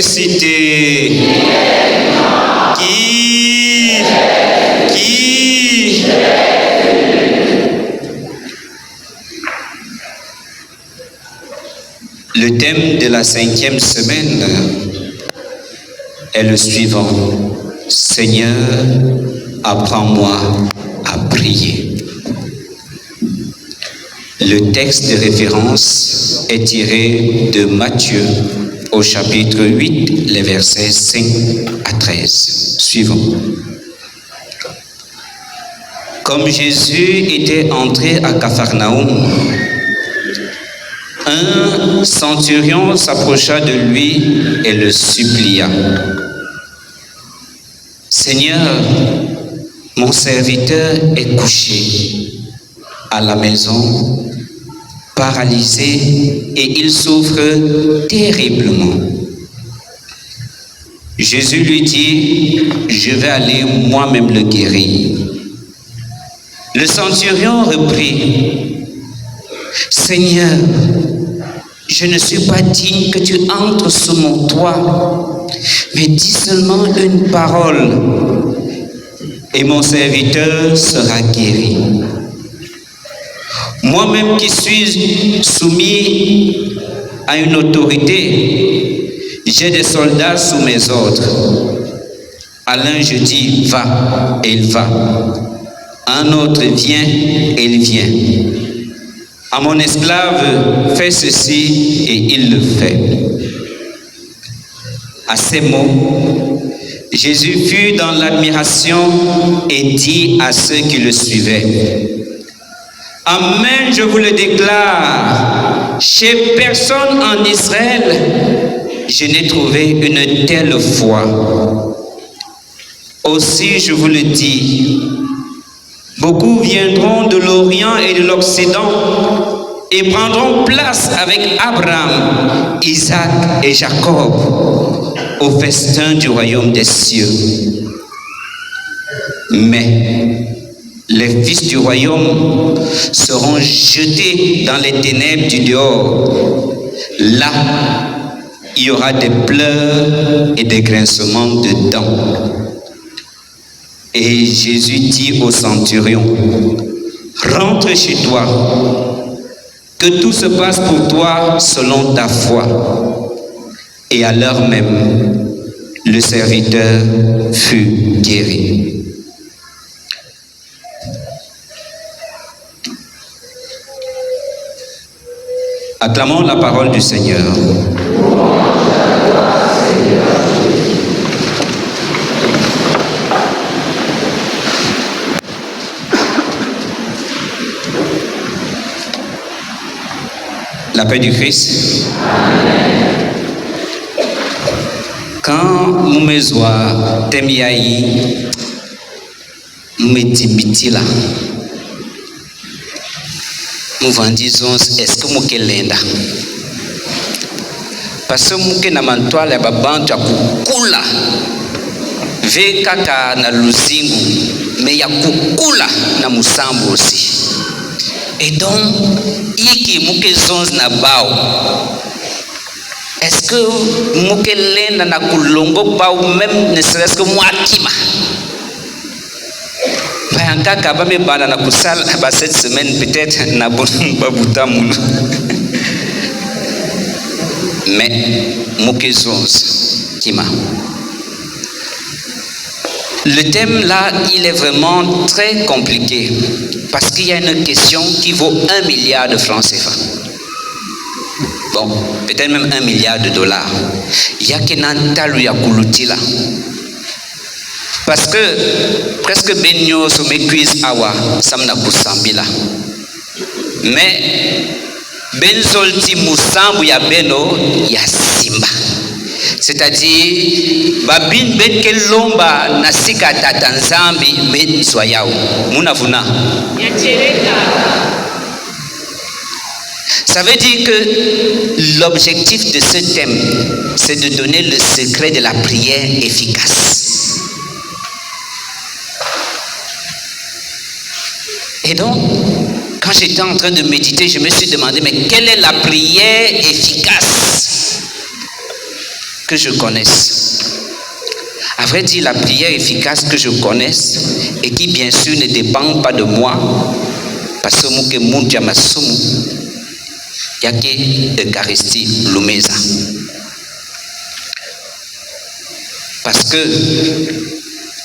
ressuscité. Qui Le thème de la 5e semaine est le suivant. Seigneur, apprends-moi à prier. Le texte de référence est tiré de Matthieu au chapitre 8, les versets 5 à 13. Suivant. Comme Jésus était entré à Capharnaüm, un centurion s'approcha de lui et le supplia. « Seigneur, mon serviteur est couché à la maison, paralysé, et il souffre terriblement. » Jésus lui dit, « Je vais aller moi-même le guérir. » Le centurion reprit, « Seigneur, je ne suis pas digne que tu entres sous mon toit, mais dis seulement une parole, et mon serviteur sera guéri. Moi-même qui suis soumis à une autorité, j'ai des soldats sous mes ordres. À l'un je dis, va, et il va. À un autre, viens, et il vient. À mon esclave, fais ceci, et il le fait. » À ces mots, Jésus fut dans l'admiration et dit à ceux qui le suivaient, « Amen, je vous le déclare, chez personne en Israël, je n'ai trouvé une telle foi. Aussi, je vous le dis, beaucoup viendront de l'Orient et de l'Occident et prendront place avec Abraham, Isaac et Jacob au festin du royaume des cieux. Mais les fils du royaume seront jetés dans les ténèbres du dehors. Là, il y aura des pleurs et des grincements de dents. » Et Jésus dit au centurion, « Rentre chez toi, que tout se passe pour toi selon ta foi. » Et à l'heure même, le serviteur fut guéri. Acclamons la parole du Seigneur. La paix du Christ. Amen. Quand nous me voyons, temiaï, nous me disons là, nous disons, est-ce que nous sommes parce que nous sommes dans le toile, nous sommes ve kaka na luzingu, mais il y a kukula na musambo aussi. Et donc, iki muke zonz na bao. Est-ce que muke lenda na kulongo bao même ne serait-ce que muakima? Bayanga kaba me bana na kusala ba cette semaine peut-être na babuta mulu. Mais muke zonz kima. Le thème là, il est vraiment très compliqué parce qu'il y a une question qui vaut 1 milliard de francs CFA. Bon, peut-être même 1 milliard de dollars. Il y a qu'un ya kuluti là. Parce que presque benyo so me quiz awa samna kusambila. Mais benzolti musambu ya beno ya simba. C'est-à-dire, babin ben kelomba nasika tatanzambi ben soyao. Munafuna. Ça veut dire que l'objectif de ce thème, c'est de donner le secret de la prière efficace. Et donc, quand j'étais en train de méditer, je me suis demandé, mais quelle est la prière efficace que je connaisse. À vrai dire, la prière efficace que je connaisse et qui bien sûr ne dépend pas de moi, parce que moi que mon diamasomu, il y a que l'Eucharistie lumeza. Parce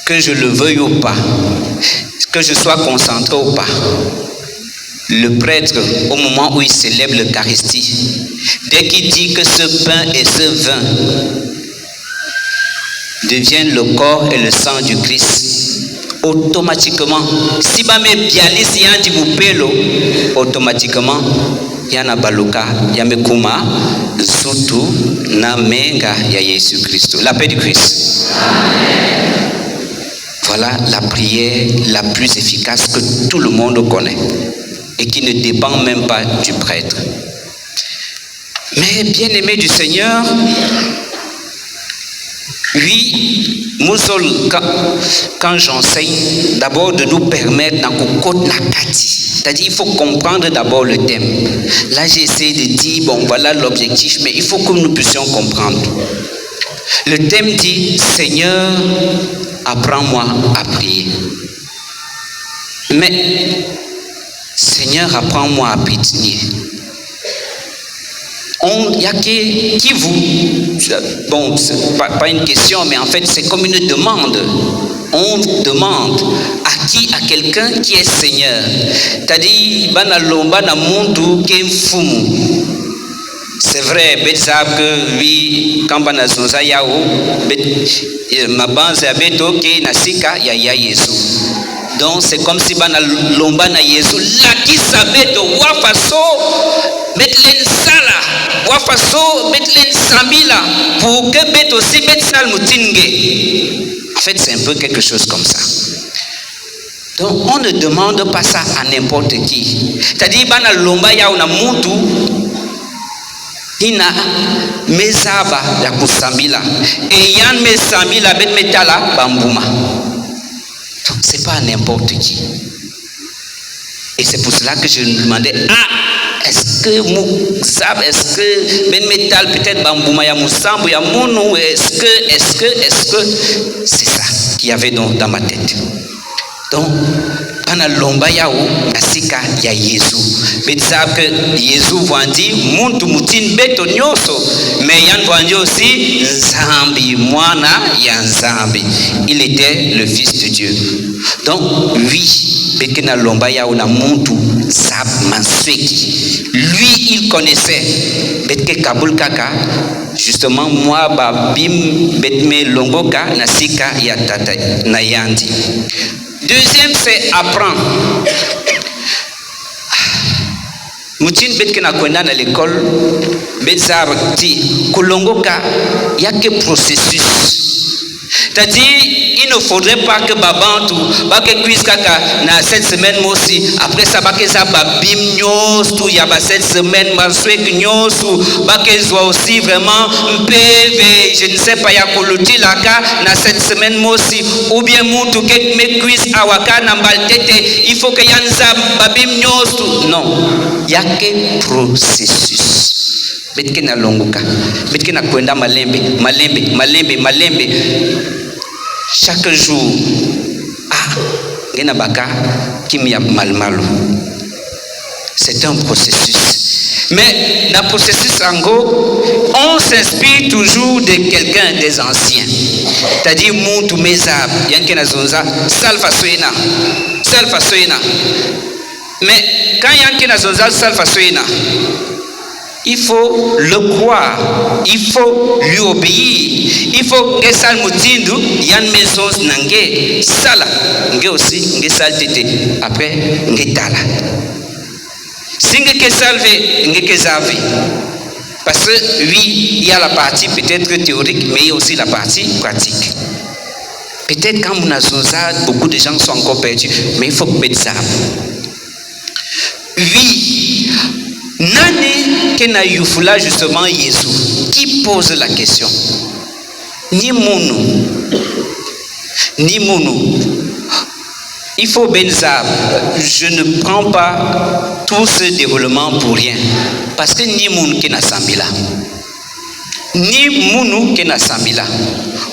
que je le veuille ou pas, que je sois concentré ou pas, le prêtre, au moment où il célèbre l'Eucharistie, dès qu'il dit que ce pain et ce vin deviennent le corps et le sang du Christ, automatiquement, si je me bialis yandi mupelo, automatiquement, yana baluka, yame kuma, surtout na menga ya Jésus Christ. La paix du Christ. Amen. Voilà la prière la plus efficace que tout le monde connaît et qui ne dépend même pas du prêtre. Mais bien aimé du Seigneur, oui, quand j'enseigne, d'abord de nous permettre d'en c'est-à-dire il faut comprendre d'abord le thème. Là j'ai essayé de dire, bon voilà l'objectif, mais il faut que nous puissions comprendre. Le thème dit, Seigneur, apprends-moi à prier. Mais, Seigneur, apprends-moi à pétiner. Il y a qui vous, bon, c'est pas une question, mais en fait c'est comme une demande. On demande à qui? À quelqu'un qui est Seigneur. C'est-à-dire, c'est vrai, que oui, quand on a son zayao, ma base à beto qui nasika ya Yesu. Donc c'est comme si bana lomba na Yesu la qui savait de wafaso metlen sala wafaso metlen sambila pour que bet aussi met sal mutinge. En fait c'est un peu quelque chose comme ça. Donc on ne demande pas ça à n'importe qui. C'est-à-dire bana lomba ya una mutu ina mezaba ya kusambila et yan mesambila bet metala bambuma. Donc c'est pas n'importe qui. Et c'est pour cela que je me demandais, est-ce que Moussab, est-ce que Ben Metal, peut-être Bambouma ya Moussambo ya Mounou, est-ce que c'est ça qu'il y avait dans ma tête. Donc ana lomba yao nasika ya Yesu. Mais ça que Yesu vandi muntu mutin beto nyoso, mais yan vandi aussi Nzambi, mwana ya Nzambi. Il était le fils de Dieu. Donc oui, bekena lomba yao na muntu sab mansweki. Lui il connaissait betke kabul kaka. Justement moi babim betme longoka nasika ya tata na yandi. Deuxième, c'est apprendre. Moutin betke na kwenda na l'école, betzar ti kulongoka yake processus. C'est-à-dire, il ne faudrait pas que Babantou, que cuise kaka na cette semaine moi aussi. Après ça, que ça babim nyos tout y a cette semaine maswek nyos que soit aussi vraiment PV, je ne sais pas ya koloti laka na cette semaine moi aussi. Ou bien moutou que me cuise awaka na baltete, il faut que yanza babim nyos tout. Non, il y a que processus. Betke na longuka, betke na kwenda malembe. Chaque jour, ngena baka kimia malmalu. C'est un processus. Mais dans le processus ango, on s'inspire toujours de quelqu'un des anciens. C'est-à-dire muntu mezab, yankena zonza, salfa soina. Mais quand yankena zonza salfa soina, il faut le croire, il faut lui obéir, il faut que ça mutindu yan maison nange sala nge aussi nge saltete après nge tala singe que salve nge que zave. Parce que oui, il y a la partie peut-être théorique, mais il y a aussi la partie pratique. Peut-être quand on a ça, beaucoup de gens sont encore perdus, mais il faut mettre ça. Oui. Nani kena yufula justement Jésus qui pose la question. Ni mounou. Il faut benza. Je ne prends pas tout ce développement pour rien. Parce que ni moun kena sambila. ni munu ke na sambila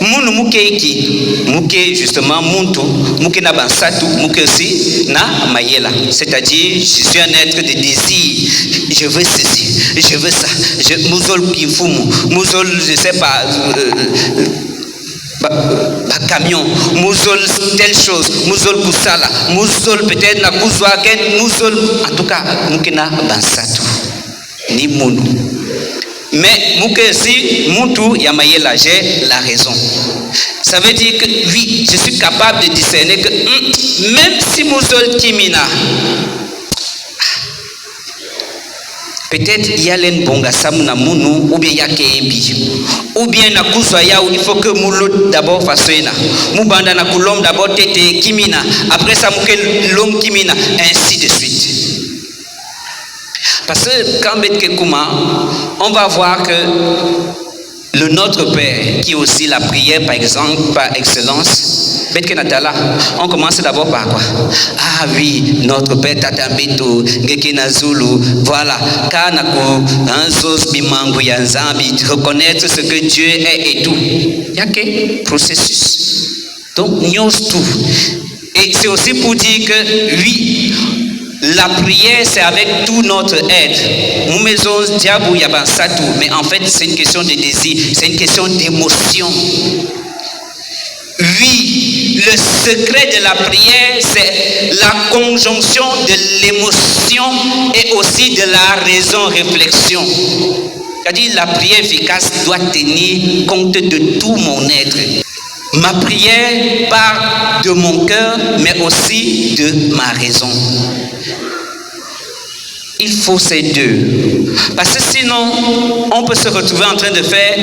munu mukeiki muke justement muntu muke na bansatu muke aussi na mayela, c'est-à-dire je suis un être de désir, je veux ceci, je veux ça, je muzol kifumu muzol je sais pas camion muzol telle chose muzol kusala muzol peut-être na kuzwa ken muzol, en tout cas muke na bansatu ni munu. Mais si Moutou Yamayela, j'ai la raison. Ça veut dire que oui, je suis capable de discerner que même si Mouzol Kimina, peut-être il y a l'un bonga samuna munu ou bien il y a kebi ou bien na kuswaya, il faut que moulout d'abord fasse moubanda na koulom d'abord tete kimina, après ça mouke l'homme kimina, ainsi de suite. Parce que quand on va voir que le Notre Père, qui est aussi la prière par exemple, par excellence, on commence d'abord par quoi? Ah oui, Notre Père Tatambeto, Gekina Zulu, voilà, reconnaître ce que Dieu est et tout. Il y a quel processus. Donc, nous tout. Et c'est aussi pour dire que oui, la prière, c'est avec tout notre être. Mais en fait, c'est une question de désir, c'est une question d'émotion. Oui, le secret de la prière, c'est la conjonction de l'émotion et aussi de la raison-réflexion. C'est-à-dire, la prière efficace doit tenir compte de tout mon être. Ma prière part de mon cœur, mais aussi de ma raison. Il faut ces deux. Parce que sinon, on peut se retrouver en train de faire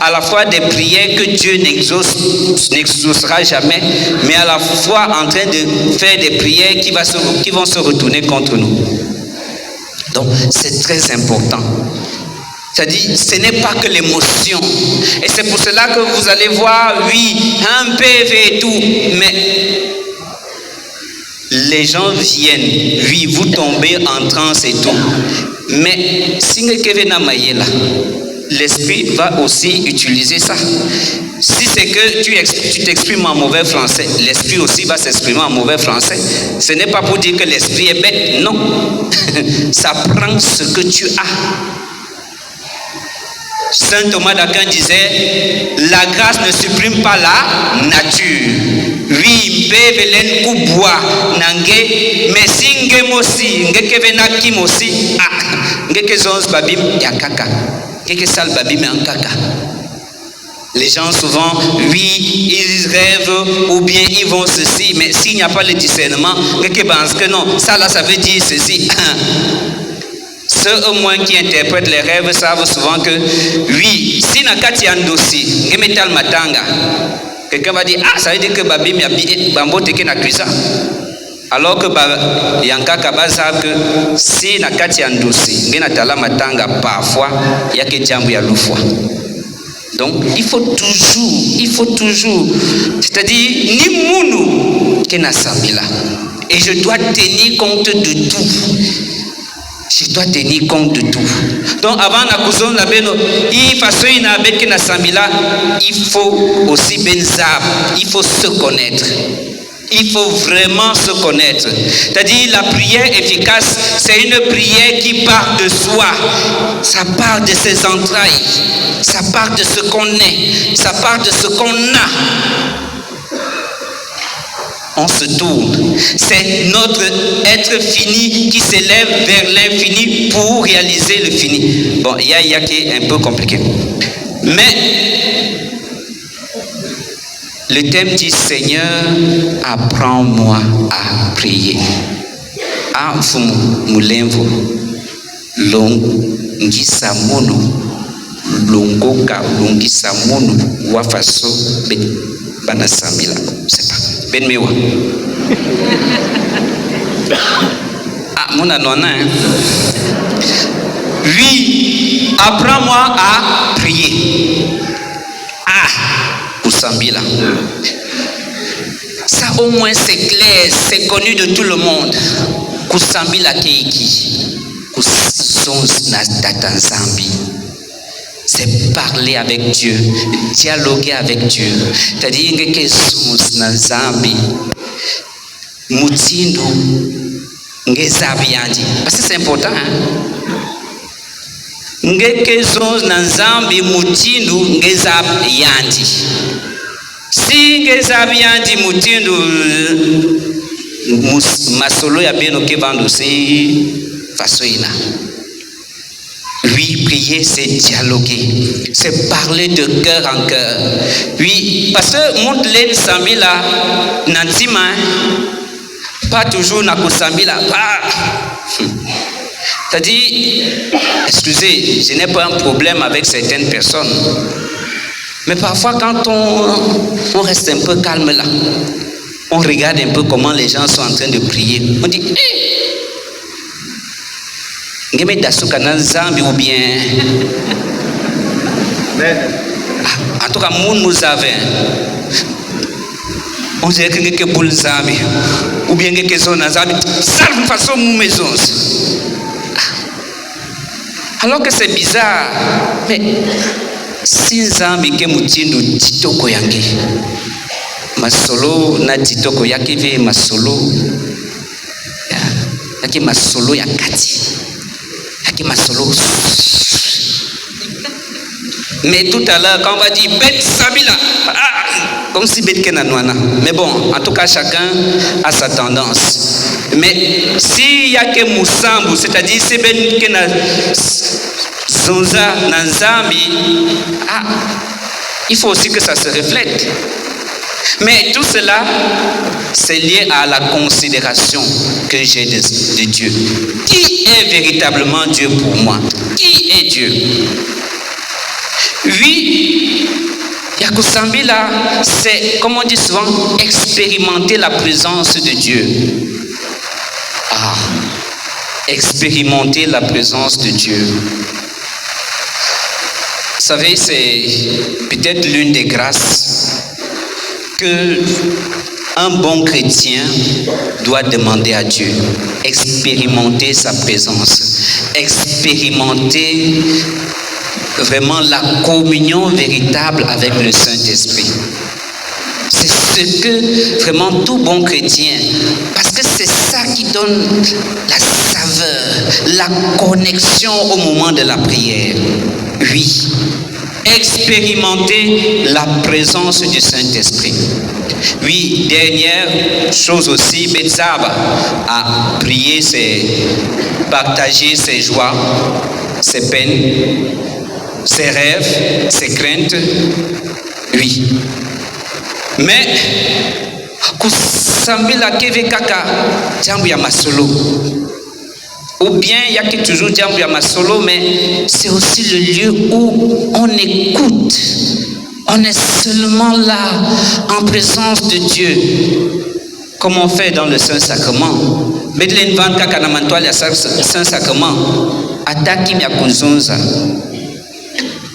à la fois des prières que Dieu n'exaucera jamais, mais à la fois en train de faire des prières qui vont se retourner contre nous. Donc, c'est très important. C'est-à-dire, ce n'est pas que l'émotion. Et c'est pour cela que vous allez voir, oui, un PV et tout, mais les gens viennent, oui, vous tombez en transe et tout. Mais si l'esprit va aussi utiliser ça. Si c'est que tu t'exprimes en mauvais français, l'esprit aussi va s'exprimer en mauvais français. Ce n'est pas pour dire que l'esprit est bête, non. Ça prend ce que tu as. Saint Thomas d'Aquin disait, la grâce ne supprime pas la nature. Oui, mbevelen kubwa nange, mais si nge mosi, nge kevena kimosi, nge kezons babim yakaka, nge sal babim yankaka. Les gens souvent, oui, ils rêvent ou bien ils vont ceci, mais s'il n'y a pas le discernement, nge pense que non, ça là ça veut dire ceci. Ceux au moins qui interprètent les rêves savent souvent que oui, si nakati yandosi, ngemetal matanga, quelqu'un va dire ah ça veut dire que babim yabi bambo teke na cuisa. Alors que yankaka savent que si nakati yandosi, ngenatala matanga parfois il y a que jambu ya lufwa. Donc il faut toujours, c'est-à-dire ni munu kena samila. Et je dois tenir compte de tout. Je dois tenir compte de tout. Donc avant la couson la beno, il faut aussi benzab, il faut se connaître. Il faut vraiment se connaître. C'est-à-dire la prière efficace, c'est une prière qui part de soi. Ça part de ses entrailles. Ça part de ce qu'on est. Ça part de ce qu'on a. On se tourne. C'est notre être fini qui s'élève vers l'infini pour réaliser le fini. Bon, il y a qui est un peu compliqué. Mais le thème dit Seigneur, apprends-moi à prier. Afumu mulemvo longisa mono longoka longisa mono wafaso banasamila. C'est pas. Ben mewa. Ah, mon anona. Oui, apprends-moi à prier. Ah, Kusambila. Ça au moins c'est clair, c'est connu de tout le monde. Kusambila keiki. Kusons na tatanzambi. c'est parler avec Dieu, dialoguer avec Dieu. C'est-à-dire que Jesus na zambi mutindu ngezabi yandi. Parce que c'est important, hein? Ngekezos na zambi mutindu ngezabi yandi. Si ngezabi yandi mutindu masolo ya beno ke vandu si fasoina. Oui, prier, c'est dialoguer, c'est parler de cœur en cœur. Oui, parce que mon lène samila nantima, pas toujours na kusambila, pas. C'est-à-dire, excusez, je n'ai pas un problème avec certaines personnes, mais parfois quand on reste un peu calme là, on regarde un peu comment les gens sont en train de prier, on dit, hey, ou bien en tout cas moun mouzavin on dirait que boule zambi ou bien que zone zambi salve façon mou maison alors que c'est bizarre mais si zambi ke mutindu titoko yange masolo na titoko yake ve masolo yake masolo ya kati masolo. Mais tout à l'heure, quand on va dire bête Sabila, comme si bête kenanouana. Mais bon, en tout cas, chacun a sa tendance. Mais s'il y a que Moussambu, c'est-à-dire c'est bête kena zonza nanzami, il faut aussi que ça se reflète. Mais tout cela, c'est lié à la considération que j'ai de Dieu. Qui est véritablement Dieu pour moi? Qui est Dieu? Oui, Yakusambila, c'est, comme on dit souvent, expérimenter la présence de Dieu. Expérimenter la présence de Dieu. Vous savez, c'est peut-être l'une des grâces que un bon chrétien doit demander à Dieu, expérimenter sa présence, expérimenter vraiment la communion véritable avec le Saint-Esprit. C'est ce que vraiment tout bon chrétien, parce que c'est ça qui donne la saveur, la connexion au moment de la prière. Oui. Expérimenter la présence du Saint-Esprit. Oui, dernière chose aussi, Betsaba a prié, partager ses joies, ses peines, ses rêves, ses craintes. Oui. Mais, kusambila keve kaka, jambu ya masolo. Ou bien il y a que toujours Djambu Masolo, mais c'est aussi le lieu où on écoute. On est seulement là, en présence de Dieu. Comme on fait dans le Saint-Sacrement. Medlen Van Kakanamantoal, le Saint-Sacrement. Ataki Miakuzunza.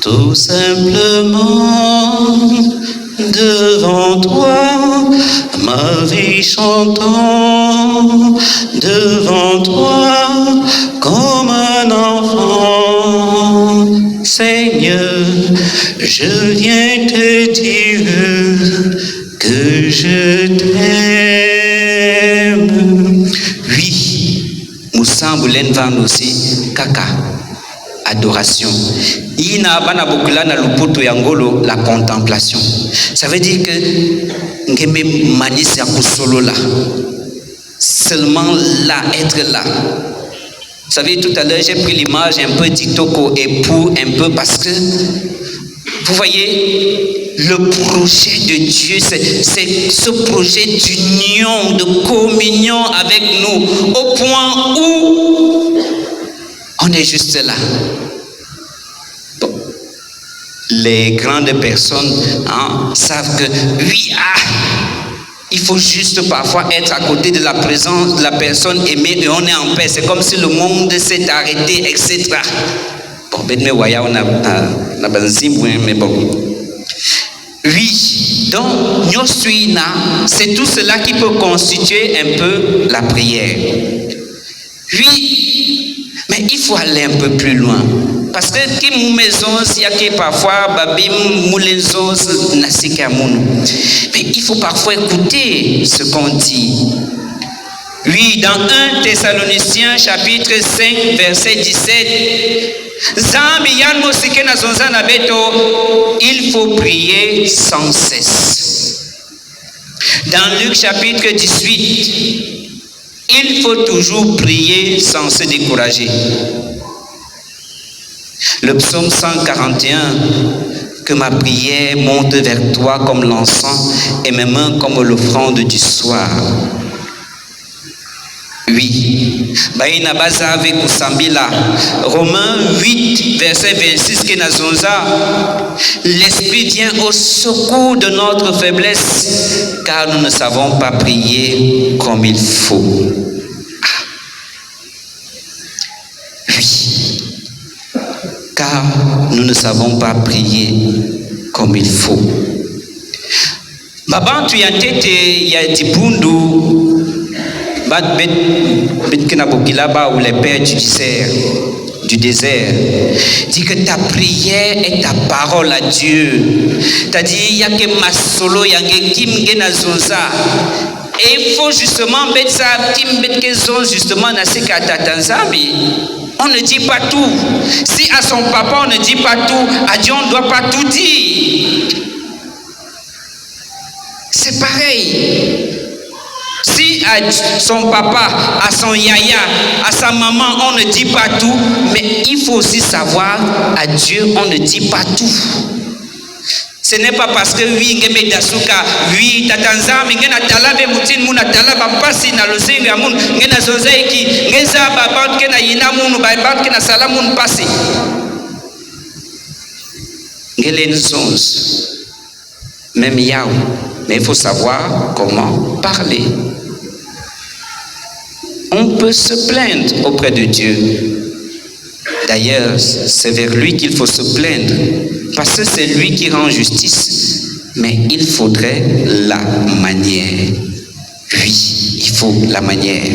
Tout simplement, devant toi, ma vie chantant, devant toi, comme un enfant. Seigneur, je viens te dire que je t'aime. Oui, Moussa Boulen Van aussi, Kaka. Adoration. Ina bana bokula na lupoto yangolo la contemplation. Ça veut dire que ngeme manisi ya kusolo là. Seulement là, être là. Vous savez, tout à l'heure, j'ai pris l'image un peu d'Itoko époux, un peu parce que, vous voyez, le projet de Dieu, c'est ce projet d'union, de communion avec nous, au point où on est juste là. Bon. Les grandes personnes savent que, oui, il faut juste parfois être à côté de la présence de la personne aimée et on est en paix. C'est comme si le monde s'est arrêté, etc. Bon, mais bon. Oui, donc, c'est tout cela qui peut constituer un peu la prière. Oui, mais il faut aller un peu plus loin. Parce que qui maison, il y a que parfois babim moulenzos nasikamoun. Mais il faut parfois écouter ce qu'on dit. Oui, dans 1 Thessaloniciens chapitre 5 verset 17, il faut prier sans cesse. Dans Luc chapitre 18, il faut toujours prier sans se décourager. Le psaume 141, que ma prière monte vers toi comme l'encens et mes mains comme l'offrande du soir. Oui. Baïna baza avec Kusambila. Romains 8, verset 26, que nazonza. L'Esprit vient au secours de notre faiblesse, car nous ne savons pas prier comme il faut. Oui. Car nous ne savons pas prier comme il faut. Baban tu y a tête y a dibundu. Ou les pères du désert, dit que ta prière est ta parole à Dieu. T'as dit il y a que ma solo y a que kim gena zonza. Et il faut justement mettre ça kim mettre que zon justement na se katatanzambi. On ne dit pas tout. Si à son papa on ne dit pas tout, à Dieu on ne doit pas tout dire. C'est pareil. Si à son papa, à son yaya, à sa maman, on ne dit pas tout, mais il faut aussi savoir, à Dieu, on ne dit pas tout. Ce n'est pas parce que oui, ngeme dasuka, oui, tatanza, ngena talabe mutin muna talaba pasi na lozinga mun, ngena zozeiki, ngeza babant kena yina munu, babant kena salamun pasi. Ngelen sons, même yao, mais il faut savoir comment parler. On peut se plaindre auprès de Dieu. D'ailleurs, c'est vers lui qu'il faut se plaindre, parce que c'est lui qui rend justice. Mais il faudrait la manière. Oui, il faut la manière.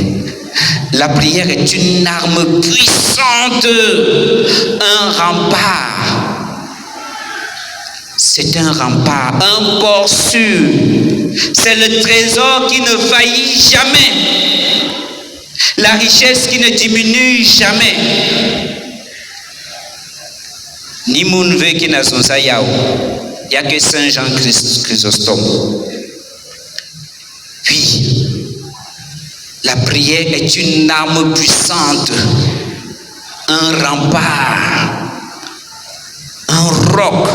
La prière est une arme puissante, un rempart. C'est un rempart, un port sûr. C'est le trésor qui ne faillit jamais. La richesse qui ne diminue jamais. Ni moun ve qui n'a son sayao. Il n'y a que Saint Jean Chrysostome. Puis, la prière est une arme puissante, un rempart, un roc.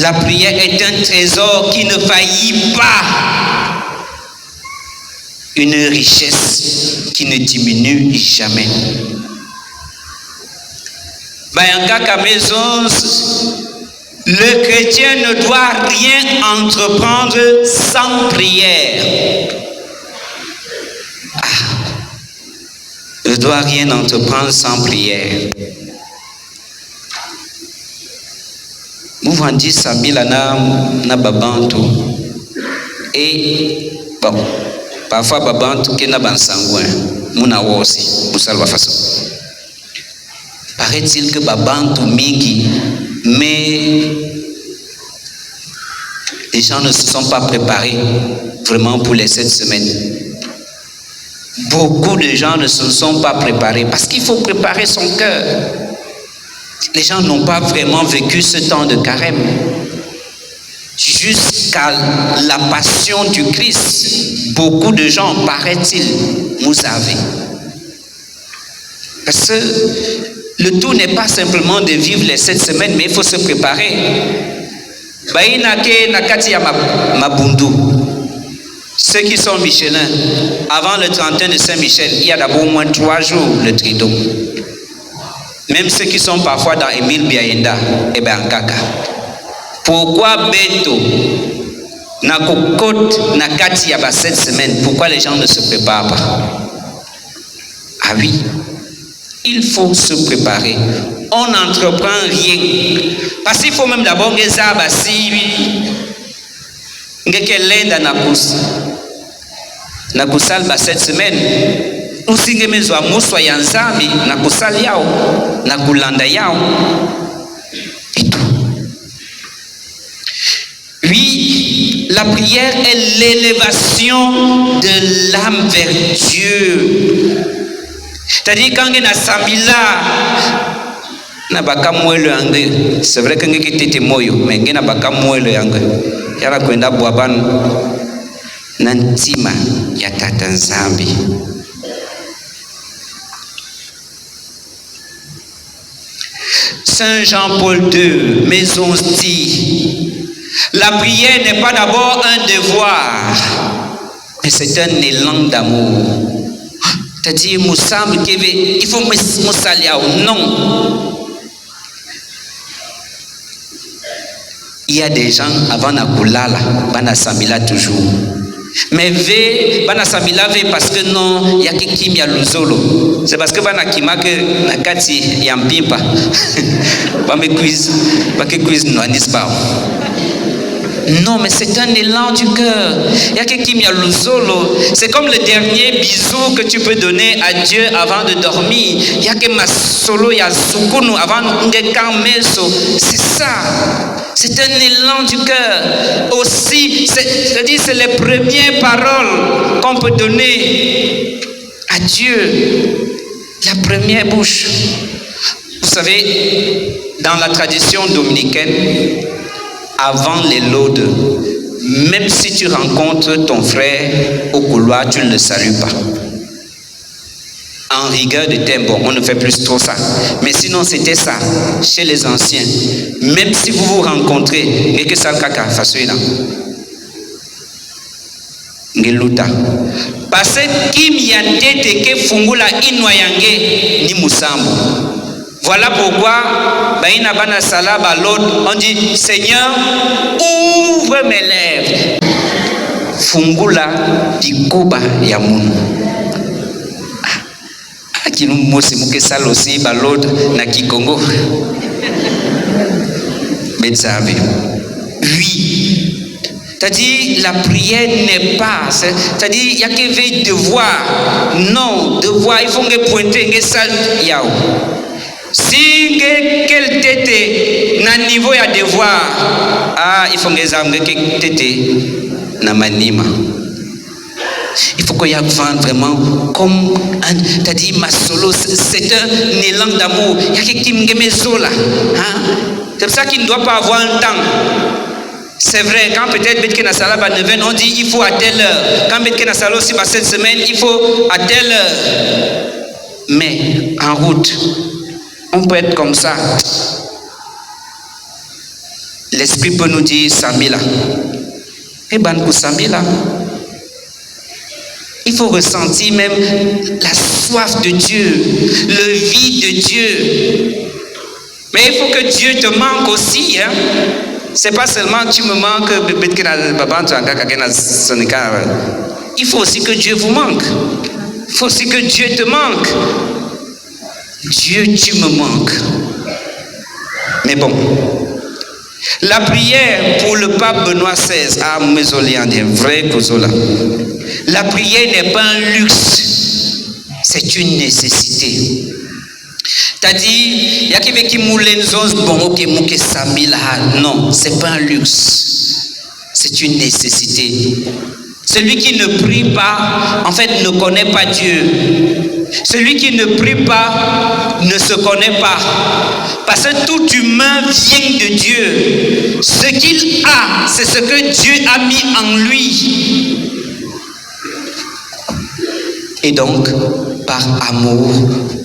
La prière est un trésor qui ne faillit pas. Une richesse qui ne diminue jamais. Le chrétien ne doit rien entreprendre sans prière. Ne doit rien entreprendre sans prière. Mouvandi Samila na babantu. Et bon. Parfois, babantu qui n'a pas sanguin, muna wosi, musalwa façon. Paraît-il que babantu mingi, mais les gens ne se sont pas préparés vraiment pour les 7 semaines. Beaucoup de gens ne se sont pas préparés parce qu'il faut préparer son cœur. Les gens n'ont pas vraiment vécu ce temps de carême. Jusqu'à la passion du Christ, beaucoup de gens, paraît-il, nous avaient. Parce que le tout n'est pas simplement de vivre les 7 semaines, mais il faut se préparer. Ceux qui sont Michelin, avant le 31 de Saint-Michel, il y a d'abord au moins 3 jours le Trido. Même ceux qui sont parfois dans Émile Biaenda et Bankaka. Pourquoi Beto na kokot na kati ya ba 7 semaines? Pourquoi les gens ne se préparent pas? Ah oui, il faut se préparer. On n'entreprend rien. Parce qu'il faut même d'abord que ça basi ngeke lenda na kusal ba 7 semaines. usingemezwa muswa ya nzambi na kusali yao na kulanda yao et tout. Oui, la prière est l'élévation de l'âme vers Dieu. C'est-à-dire quand on a sambila na baka mwelo yangu, c'est vrai que ngeke tete moyo, mais ngena baka mwelo yangu yara kwenda bwabanu na ntima ya tata nzambi. Saint Jean-Paul II, Maison dit, la prière n'est pas d'abord un devoir, mais c'est un élan d'amour. C'est-à-dire, il faut me salir ou non. Il y a des gens avant na kulala, bana samila toujours. Mais ve bana samila ve parce que non, il y a qui kimia luzolo. C'est parce que bana kima que na kati ya mpimpa. Ba me quiz no anispa. Non, mais c'est un élan du cœur. Il y a quelqu'un qui a le solo. C'est comme le dernier bisou que tu peux donner à Dieu avant de dormir. Il y a que ma solo, il y a sukunu avant de meso. C'est ça. C'est un élan du cœur. Aussi, c'est-à-dire c'est les premières paroles qu'on peut donner à Dieu. La première bouche. Vous savez, dans la tradition dominicaine, avant les laudes, même si tu rencontres ton frère au couloir, tu ne le salues pas. En rigueur de temps, on ne fait plus trop ça. Mais sinon, c'était ça chez les anciens. Même si vous vous rencontrez, et que ça kaka fasoina. Ngeluta. Parce qu'il y a des que fungula inwayange ni musambo. Voilà pourquoi, on dit, Seigneur, ouvre mes lèvres. Fungula dikoba ya munu. Akinu mosi muke salosi balod na kikongo. Betsabe. Oui. C'est-à-dire, la prière n'est pas, c'est-à-dire, il n'y a que devoir. Non, devoir, il faut que pointer, que ça, yao. Si quel tété na niveau ya devoir, il faut que ça que tété na manima. Il faut qu'il y ait vraiment comme c'est-à-dire ma solo, c'est un élan d'amour. Il y a quelqu'un qui me met là. C'est pour ça qu'il ne doit pas avoir un temps. C'est vrai, quand peut-être Betke Nasala va 9, on dit il faut à telle heure. Quand Betke Nasala aussi va cette semaine, il faut à telle heure. Mais en route, on peut être comme ça. L'esprit peut nous dire Samila. Et ben pour Samila, il faut ressentir même la soif de Dieu, le vide de Dieu. Mais il faut que Dieu te manque aussi. Hein? C'est pas seulement tu me manques, il faut aussi que Dieu vous manque. Il faut aussi que Dieu te manque. Dieu, tu me manques. Mais bon, la prière pour le pape Benoît XVI, vrai Kozola. La prière n'est pas un luxe, c'est une nécessité. C'est-à-dire, il y a quelqu'un qui moule bon, ok, mouke samila. Non, c'est pas un luxe, c'est une nécessité. Celui qui ne prie pas, en fait, ne connaît pas Dieu. Celui qui ne prie pas ne se connaît pas. Parce que tout humain vient de Dieu. Ce qu'il a, c'est ce que Dieu a mis en lui. Et donc, par amour,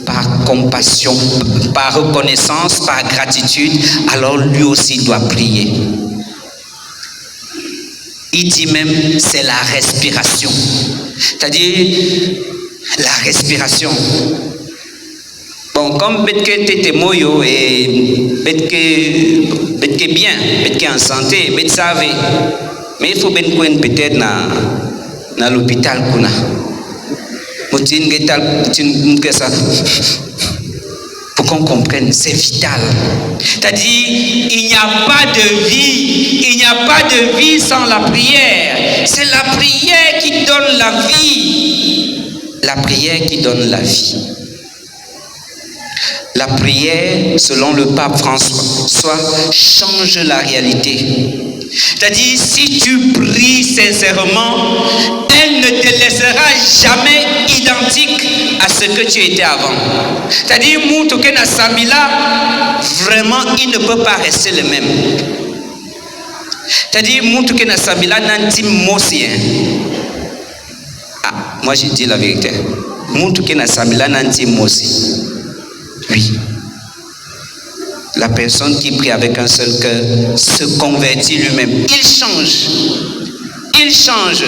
par compassion, par reconnaissance, par gratitude, alors lui aussi doit prier. Il dit même, c'est la respiration. C'est-à-dire, la respiration. Bon, comme Betke Tete Moyo et Betke bien, Betke en santé, Betke savait. Mais il faut peut-être dans l'hôpital. Pour qu'on comprenne, c'est vital. C'est-à-dire, il n'y a pas de vie. Il n'y a pas de vie sans la prière. C'est la prière qui donne la vie. La la prière qui donne la vie. La prière, selon le pape François, change la réalité. C'est-à-dire, si tu pries sincèrement, elle ne te laissera jamais identique à ce que tu étais avant. C'est-à-dire, Moutouke Nasamila, vraiment, il ne peut pas rester le même. C'est-à-dire, Moutouke Nasamila, Nanti Mosien. Ah, moi je dis la vérité. Moutouke Nasamila, Nanti Mosi. Oui. La personne qui prie avec un seul cœur se convertit lui-même. Il change. Il change.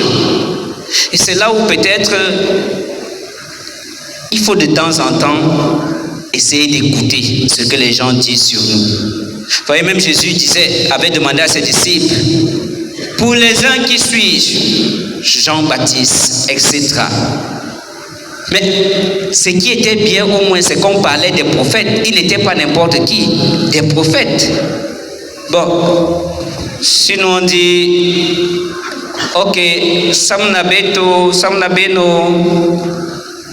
Et c'est là où peut-être il faut de temps en temps essayer d'écouter ce que les gens disent sur nous. Vous voyez, même Jésus avait demandé à ses disciples, pour les uns qui suis-je, Jean-Baptiste, etc. Mais ce qui était bien au moins, c'est qu'on parlait des prophètes. Il n'était pas n'importe qui, des prophètes. Bon, sinon on dit, ok, Samnabeno,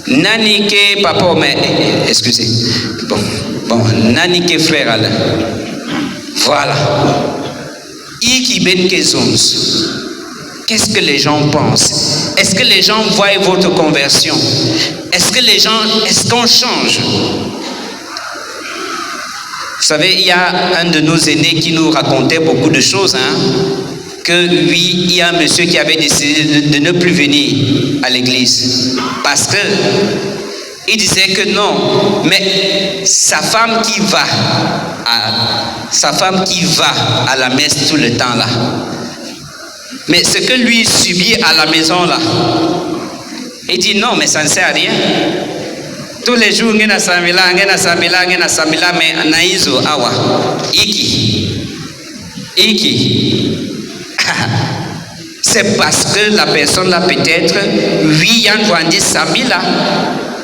Nanike papa, mais excusez, bon, Nanike frère Alain. Voilà. Iki ben kezons. Qu'est-ce que les gens pensent? Est-ce que les gens voient votre conversion? Est-ce qu'on change? Vous savez, il y a un de nos aînés qui nous racontait beaucoup de choses, que oui, il y a un monsieur qui avait décidé de ne plus venir à l'église parce que il disait que non, mais sa femme qui va à la messe tout le temps là. Mais ce que lui subit à la maison là, il dit non, mais ça ne sert à rien. Tous les jours, on a samila, mais naïzo awa, iki. C'est parce que la personne là peut-être, oui, Yann Wandi samila.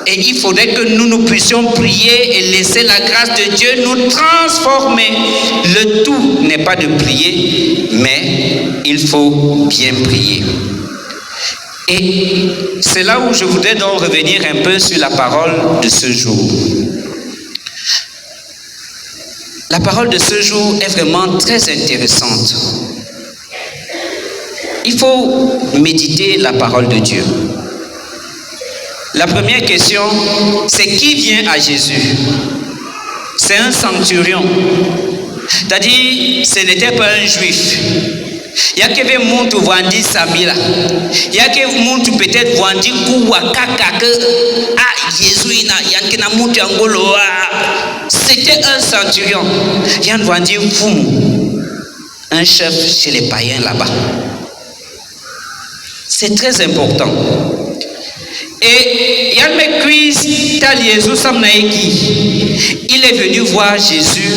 Et il faudrait que nous puissions prier et laisser la grâce de Dieu nous transformer. Le tout n'est pas de prier, mais il faut bien prier. Et c'est là où je voudrais donc revenir un peu sur la parole de ce jour. La parole de ce jour est vraiment très intéressante. Il faut méditer la parole de Dieu. La première question, c'est qui vient à Jésus? C'est un centurion. C'est-à-dire, ce n'était pas un juif. Il y a que des gens qui vont dire Samila. Il y a que des gens qui peut-être vont dire Kouakaka que Jésus c'était un centurion. Il y en a qui vont dire Foum, un chef chez les païens là-bas. C'est très important. Et il est venu voir Jésus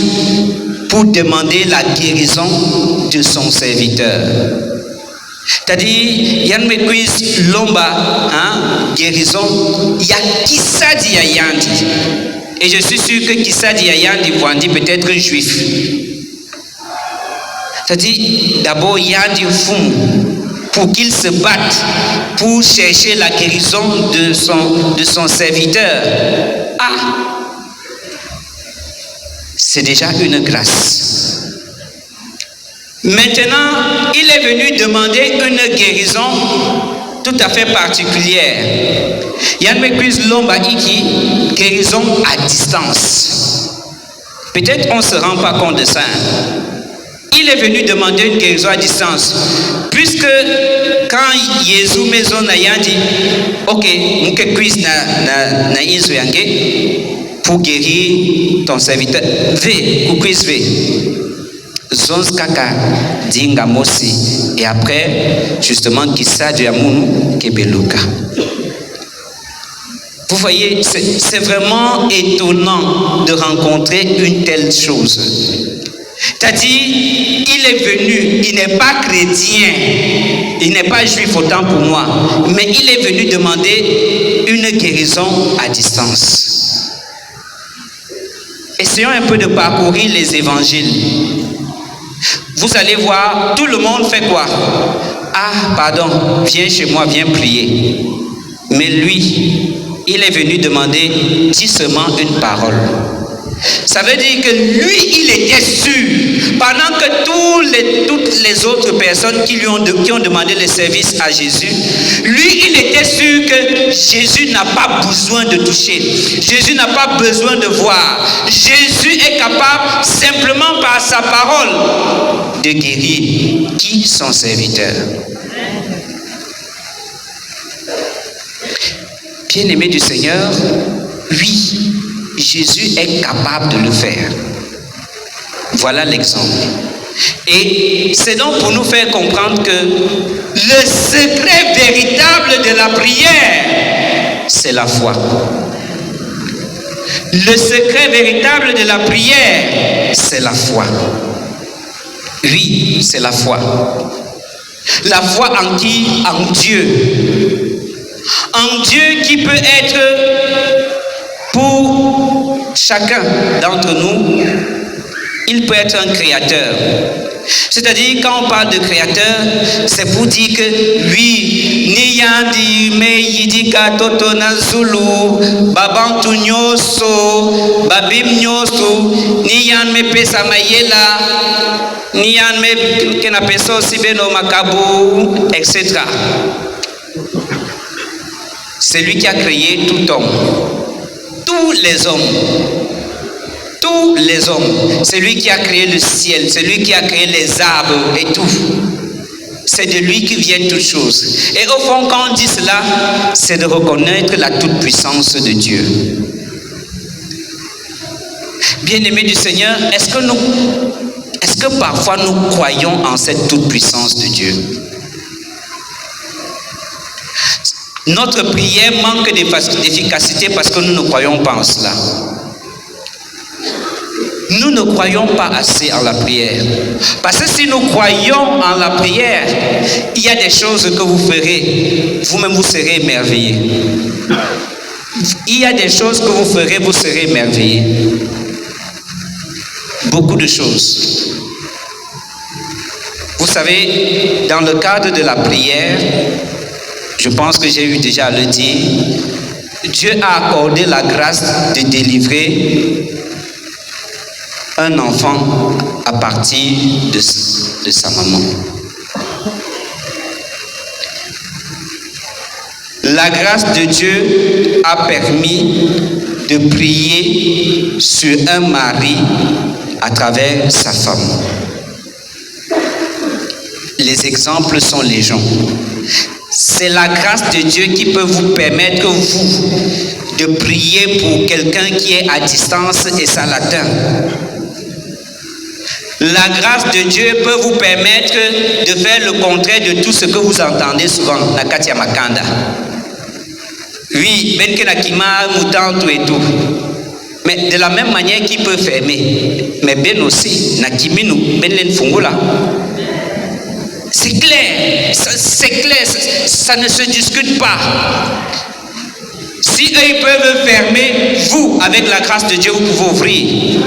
pour demander la guérison de son serviteur. C'est-à-dire, Yann Mekwis Lomba, guérison, il y a Kissadi Yayandi. Et je suis sûr que Kissadi Yayandi Wandi peut être juif. C'est-à-dire, d'abord, Yandi Foum, pour qu'il se batte pour chercher la guérison de son serviteur. C'est déjà une grâce. Maintenant, il est venu demander une guérison tout à fait particulière. Yann Mekwis Lomba Iki, guérison à distance. Peut-être on ne se rend pas compte de ça. Il est venu demander une guérison à distance. Puisque quand Jésus maison n'a dit, ok, mouke Christ na isoyange pour guérir ton serviteur. V, ou Christ V. Zons kaka dinga mosi. Et après, justement, kissa du amunu kebeluka. Vous voyez, c'est vraiment étonnant de rencontrer une telle chose. C'est-à-dire, il est venu, il n'est pas chrétien, il n'est pas juif autant pour moi, mais il est venu demander une guérison à distance. Essayons un peu de parcourir les évangiles. Vous allez voir, tout le monde fait quoi? Ah, pardon, viens chez moi, viens prier. Mais lui, il est venu demander, dis seulement une parole. Ça veut dire que lui, il était sûr, pendant que toutes les autres personnes qui ont demandé le service à Jésus, lui, il était sûr que Jésus n'a pas besoin de toucher. Jésus n'a pas besoin de voir. Jésus est capable, simplement par sa parole, de guérir qui? Son serviteur. Bien-aimé du Seigneur, oui, Jésus est capable de le faire. Voilà l'exemple. Et c'est donc pour nous faire comprendre que le secret véritable de la prière, c'est la foi. Le secret véritable de la prière, c'est la foi. Oui, c'est la foi. La foi en qui? En Dieu. En Dieu qui peut être pour chacun d'entre nous, il peut être un créateur. C'est-à-dire, quand on parle de créateur, c'est pour dire que oui, Niyandi me yidika toto na Zulu, babantu nyoso, babim nyoso, Niyan me pesa mayela, Niyan me kena peso sibeno makabu, etc. C'est lui qui a créé tout homme. Tous les hommes. Tous les hommes. C'est lui qui a créé le ciel. C'est lui qui a créé les arbres et tout. C'est de lui qui viennent toutes choses. Et au fond, quand on dit cela, c'est de reconnaître la toute-puissance de Dieu. Bien-aimés du Seigneur, est-ce que parfois nous croyons en cette toute-puissance de Dieu? Notre prière manque d'efficacité parce que nous ne croyons pas en cela. Nous ne croyons pas assez en la prière. Parce que si nous croyons en la prière, il y a des choses que vous ferez. Vous-même, vous serez émerveillés. Il y a des choses que vous ferez, vous serez émerveillés. Beaucoup de choses. Vous savez, dans le cadre de la prière, je pense que j'ai eu déjà à le dire, Dieu a accordé la grâce de délivrer un enfant à partir de sa maman. La grâce de Dieu a permis de prier sur un mari à travers sa femme. Les exemples sont légion. C'est la grâce de Dieu qui peut vous permettre, vous, de prier pour quelqu'un qui est à distance et ça l'atteint. La grâce de Dieu peut vous permettre de faire le contraire de tout ce que vous entendez souvent, la Katia Makanda. Oui, ben que nakima mutantu et tout. Mais de la même manière qu'il peut fermer, mais ben aussi, nakiminu, ben len fungula. C'est clair, ça ne se discute pas. Si eux ils peuvent fermer, vous, avec la grâce de Dieu, vous pouvez ouvrir.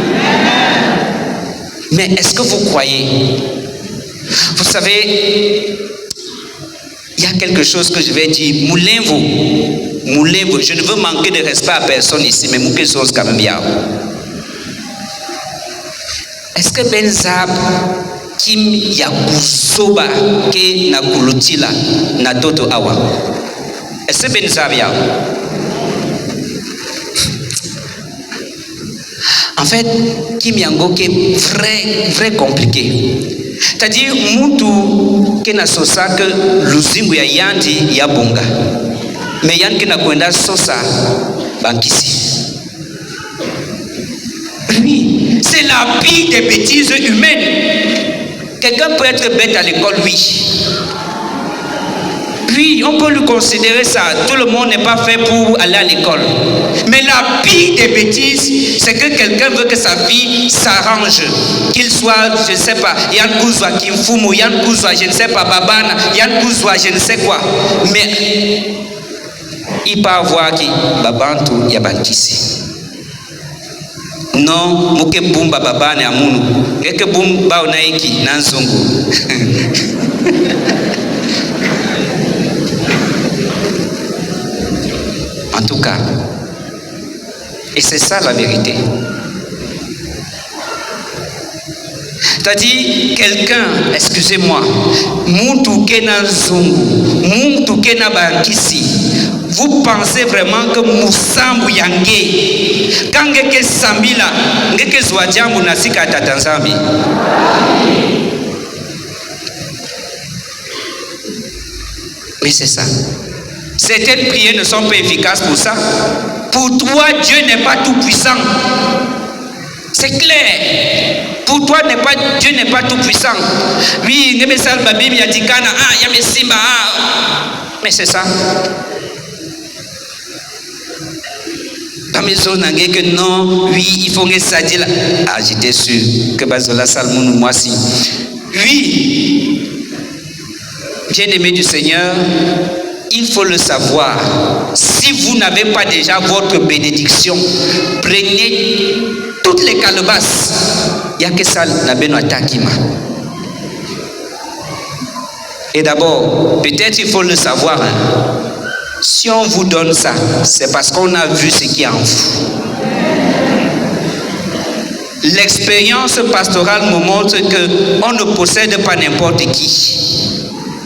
Mais est-ce que vous croyez? Vous savez, il y a quelque chose que je vais dire. Moulez-vous. Je ne veux manquer de respect à personne ici, mais moulez chose quand même bien. Est-ce que Benzab Kim Yakusoba ke na kulutila na toto awa? Est-ce que Benzab ya? En fait, Kim Yango qui est très compliqué. C'est-à-dire, Moutou qui n'a sosa que l'uzimbu ya yandi ya bonga. Mais yandi qui n'a kwenda sosa bankisi. Oui, c'est la pire des bêtises humaines. Quelqu'un peut être bête à l'école, oui. Oui, on peut lui considérer ça. Tout le monde n'est pas fait pour aller à l'école. Mais la pire des bêtises, c'est que quelqu'un veut que sa fille s'arrange. Qu'il soit, je ne sais pas, Yann Kouzwa Kimfumu, Yann Kouzwa, je ne sais pas, Babana, Yann Kouzwa, je ne sais quoi. Mais il peut avoir qui Babantu Yabankisi. Non, Muke Bumba Babane Amunu. Eke Bumba Unaiki, Nanzungu. tout cas. Et c'est ça la vérité. C'est-à-dire, quelqu'un, excusez-moi, vous pensez vraiment que Moussambu Yangé, quand que Sambila, que Zouadjambu Nasika Tatanzambi. Mais c'est ça. Certaines prières ne sont pas efficaces pour ça. Pour toi, Dieu n'est pas tout puissant. C'est clair. Pour toi, Dieu n'est pas tout puissant. Oui, mais c'est ça. Que non, oui, il faut que ça dise là. Ah, j'étais sûr que Bazola Salmoun, moi si. Oui, bien-aimé du Seigneur, il faut le savoir. Si vous n'avez pas déjà votre bénédiction, prenez toutes les calebasses. Il n'y a que ça, la Benoîtakima. Et d'abord, peut-être il faut le savoir. Si on vous donne ça, c'est parce qu'on a vu ce qui est en vous. L'expérience pastorale me montre qu'on ne possède pas n'importe qui.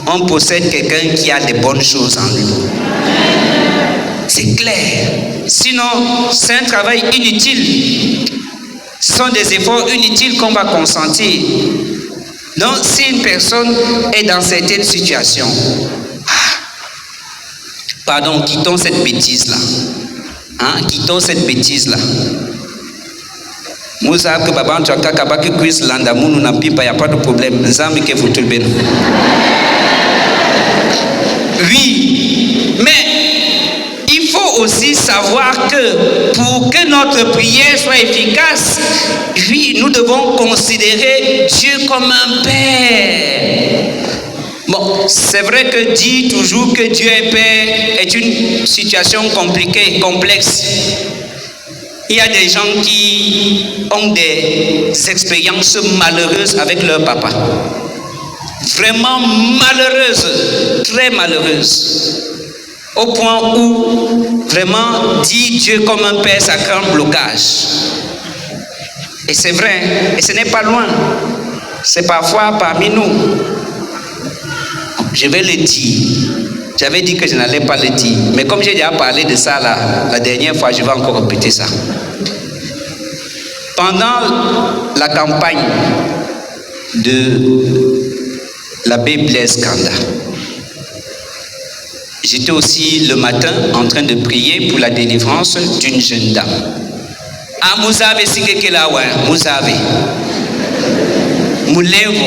On possède quelqu'un qui a des bonnes choses en lui. C'est clair. Sinon, c'est un travail inutile. Ce sont des efforts inutiles qu'on va consentir. Donc, si une personne est dans certaines situations, pardon, quittons cette bêtise-là. Quittons cette bêtise-là. Moussa que Baban Chaka Kabaki Quiz Landamoun n'a pas, il n'y a pas de problème. Oui, mais il faut aussi savoir que pour que notre prière soit efficace, oui, nous devons considérer Dieu comme un Père. Bon, c'est vrai que dire toujours que Dieu est Père est une situation compliquée, complexe. Il y a des gens qui ont des expériences malheureuses avec leur papa. Vraiment malheureuses, très malheureuses. Au point où vraiment dire Dieu comme un père, ça crée un blocage. Et c'est vrai, et ce n'est pas loin. C'est parfois parmi nous. Je vais le dire. J'avais dit que je n'allais pas le dire. Mais comme j'ai déjà parlé de ça la dernière fois, je vais encore répéter ça. Pendant la campagne de l'abbé Blaise Kanda, j'étais aussi le matin en train de prier pour la délivrance d'une jeune dame. Ah, Mouzavé, si quelqu'un là, ouais, Mouzavé. Moulevo.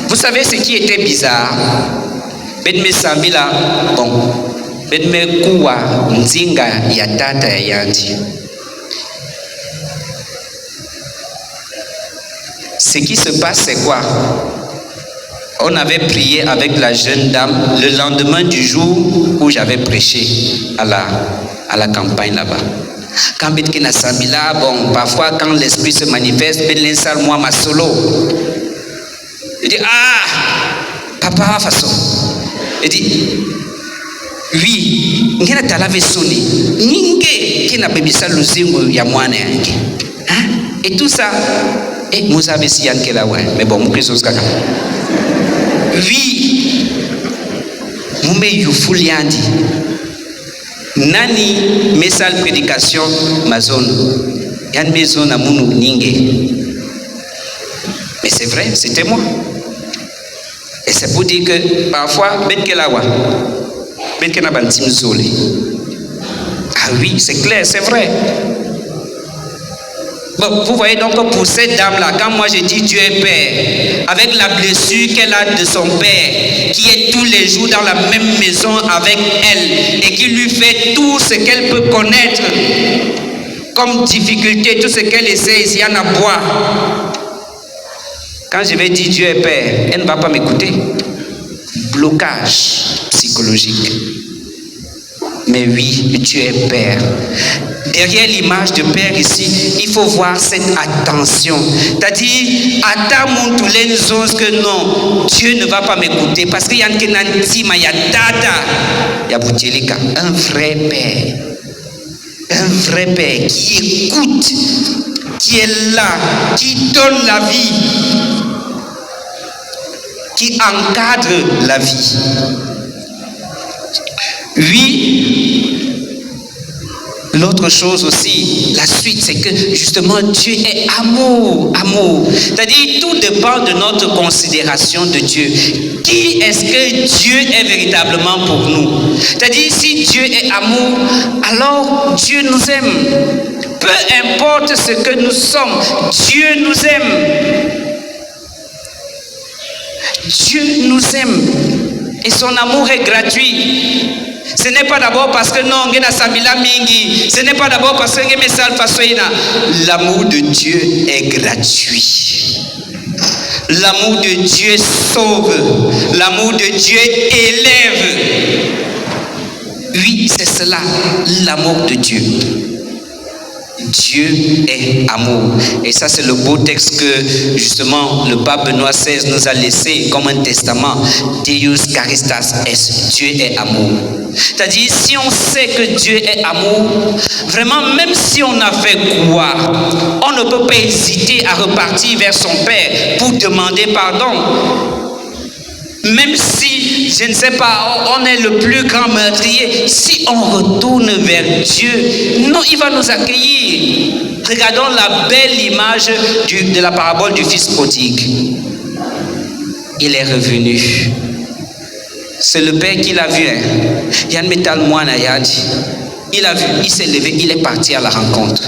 Vous savez ce qui était bizarre? Bedme Sambila, bon, Bedme Kuwa, Nzinga, Yatata, Yandi. Ce qui se passe, c'est quoi? On avait prié avec la jeune dame le lendemain du jour où j'avais prêché à la campagne là-bas. Quand Bedkina Sambila, bon, parfois quand l'esprit se manifeste, Bedlen Sal, moi, ma solo. Il dit, ah, papa, façon. Il dit, oui, ngena talave soni, ninge qui n'a pas bisa luzingo ya mwane yange. Et tout ça, et nous avons si yanke là ouais, mais bon, nous sommes kaka. Oui, mume yufuli yandi. Nani mesal prédication mazone, yan maison na munu ninge. Mais c'est vrai, c'était moi. Et c'est pour dire que parfois, ah oui, c'est clair, c'est vrai. Bon, vous voyez donc pour cette dame-là, quand moi j'ai dit Dieu est Père, avec la blessure qu'elle a de son Père, qui est tous les jours dans la même maison avec elle, et qui lui fait tout ce qu'elle peut connaître, comme difficulté, tout ce qu'elle essaie, s'il y en a à boire. Quand je vais dire Dieu est Père, elle ne va pas m'écouter. Blocage psychologique. Mais oui, Dieu est Père. Derrière l'image de Père ici, il faut voir cette attention. C'est-à-dire, attends tous les choses que non, Dieu ne va pas m'écouter parce qu'il y a un kenantima, il y a dada, il y a boutelika, un vrai Père. Un vrai Père qui écoute, qui est là, qui donne la vie, qui encadre la vie. Oui, l'autre chose aussi, la suite, c'est que justement Dieu est amour, amour. C'est-à-dire, tout dépend de notre considération de Dieu. Qui est-ce que Dieu est véritablement pour nous? C'est-à-dire, si Dieu est amour, alors Dieu nous aime. Peu importe ce que nous sommes, Dieu nous aime. Dieu nous aime. Et son amour est gratuit. Ce n'est pas d'abord parce que non, ce n'est pas d'abord parce que l'amour de Dieu est gratuit. L'amour de Dieu sauve. L'amour de Dieu élève. Oui, c'est cela, l'amour de Dieu. Dieu est amour. Et ça, c'est le beau texte que, justement, le pape Benoît XVI nous a laissé comme un testament. Deus Charistas est. Dieu est amour. C'est-à-dire, si on sait que Dieu est amour, vraiment, même si on a fait quoi, on ne peut pas hésiter à repartir vers son Père pour demander pardon. Même si, je ne sais pas, on est le plus grand meurtrier, si on retourne vers Dieu, non, il va nous accueillir. Regardons la belle image de la parabole du fils prodigue. Il est revenu. C'est le père qui l'a vu. Yann Metal Moine il a vu, il s'est levé, il est parti à la rencontre.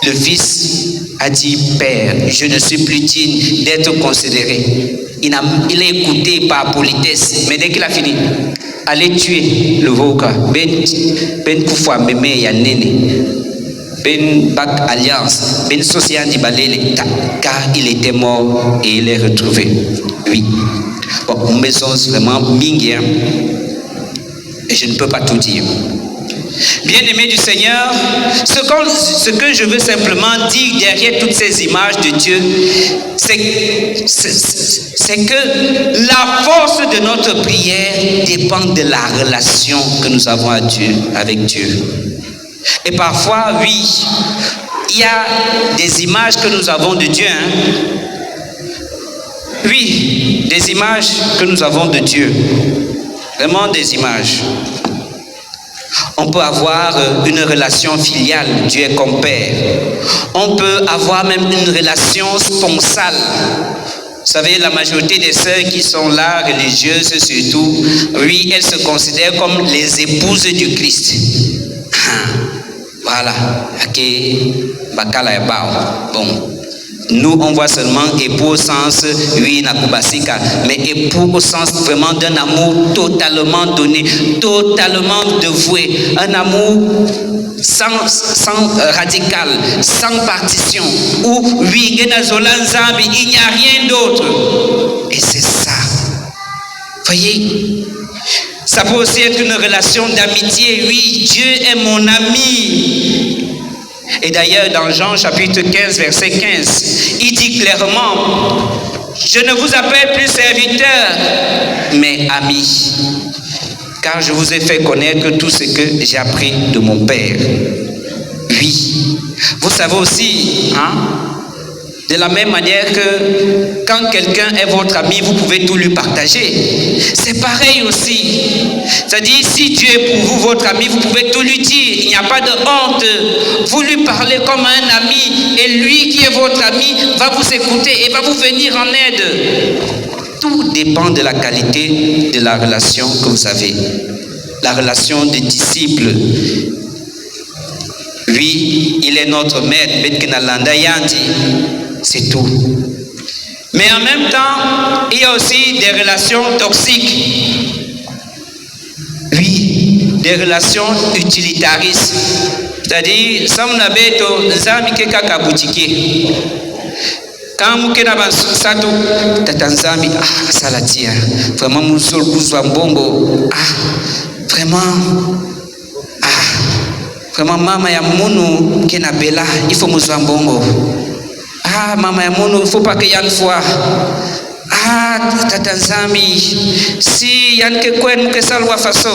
Le fils a dit, Père, je ne suis plus digne d'être considéré. Il a écouté par politesse, mais dès qu'il a fini, allez tuer le voca. Ben Koufoua Mémé Yanene, Ben Bac Alliance, Ben Social Dibalele, car il était mort et il est retrouvé. Oui. Bon, maison vraiment mingue, hein? Et je ne peux pas tout dire. Bien-aimés du Seigneur, ce que je veux simplement dire derrière toutes ces images de Dieu, c'est que la force de notre prière dépend de la relation que nous avons avec Dieu. Et parfois, oui, il y a des images que nous avons de Dieu. Hein? Oui, des images que nous avons de Dieu. Vraiment des images. On peut avoir une relation filiale, Dieu est comme Père. On peut avoir même une relation sponsale. Vous savez, la majorité des sœurs qui sont là, religieuses surtout, oui, elles se considèrent comme les épouses du Christ. Voilà. Bon. Nous, on voit seulement époux au sens, oui, nakubasika, mais époux au sens vraiment d'un amour totalement donné, totalement dévoué, un amour sans radical, sans partition, où, oui, il n'y a rien d'autre. Et c'est ça. Voyez, ça peut aussi être une relation d'amitié. Oui, Dieu est mon ami. Et d'ailleurs, dans Jean chapitre 15, verset 15, il dit clairement, je ne vous appelle plus serviteur, mais ami, car je vous ai fait connaître tout ce que j'ai appris de mon Père. Oui, vous savez aussi, hein, de la même manière que quand quelqu'un est votre ami, vous pouvez tout lui partager. C'est pareil aussi. C'est-à-dire, si Dieu est pour vous votre ami, vous pouvez tout lui dire. Il n'y a pas de honte. Vous lui parlez comme un ami. Et lui qui est votre ami va vous écouter et va vous venir en aide. Tout dépend de la qualité de la relation que vous avez. La relation des disciples. Oui, il est notre maître. C'est tout. Mais en même temps, il y a aussi des relations toxiques. Oui, des relations utilitaristes. C'est-à-dire, ça on avait tout kaka boutique. Quand vous avez sato tatanzami, ah, salatia, vraiment mon sol bongo, ah, vraiment, vraiment, maman ya mounou qui na bella, il faut me voir bongo. Maman ya mounou, il faut pas que y ait une fois. Tata Nzambi, si y a une kekwen que ça loi façon.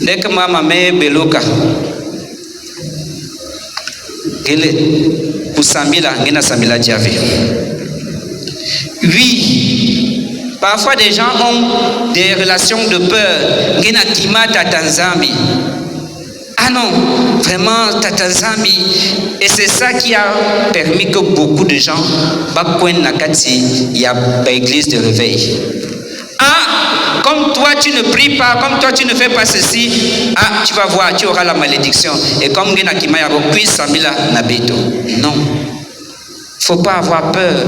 Dès que maman me beloka, pour Samila, ngena Samila Diavé. Oui, parfois des gens ont des relations de peur. Ngena Kima Tata Nzambi. Non, vraiment, Tata Nzambi. Et c'est ça qui a permis que beaucoup de gens, Bakwen Nakati, il y a l'église de réveil. Comme toi tu ne pries pas, comme toi tu ne fais pas ceci, tu vas voir, tu auras la malédiction. Et comme Ngena Kimaya puis Samila Nabeto. Non, il ne faut pas avoir peur.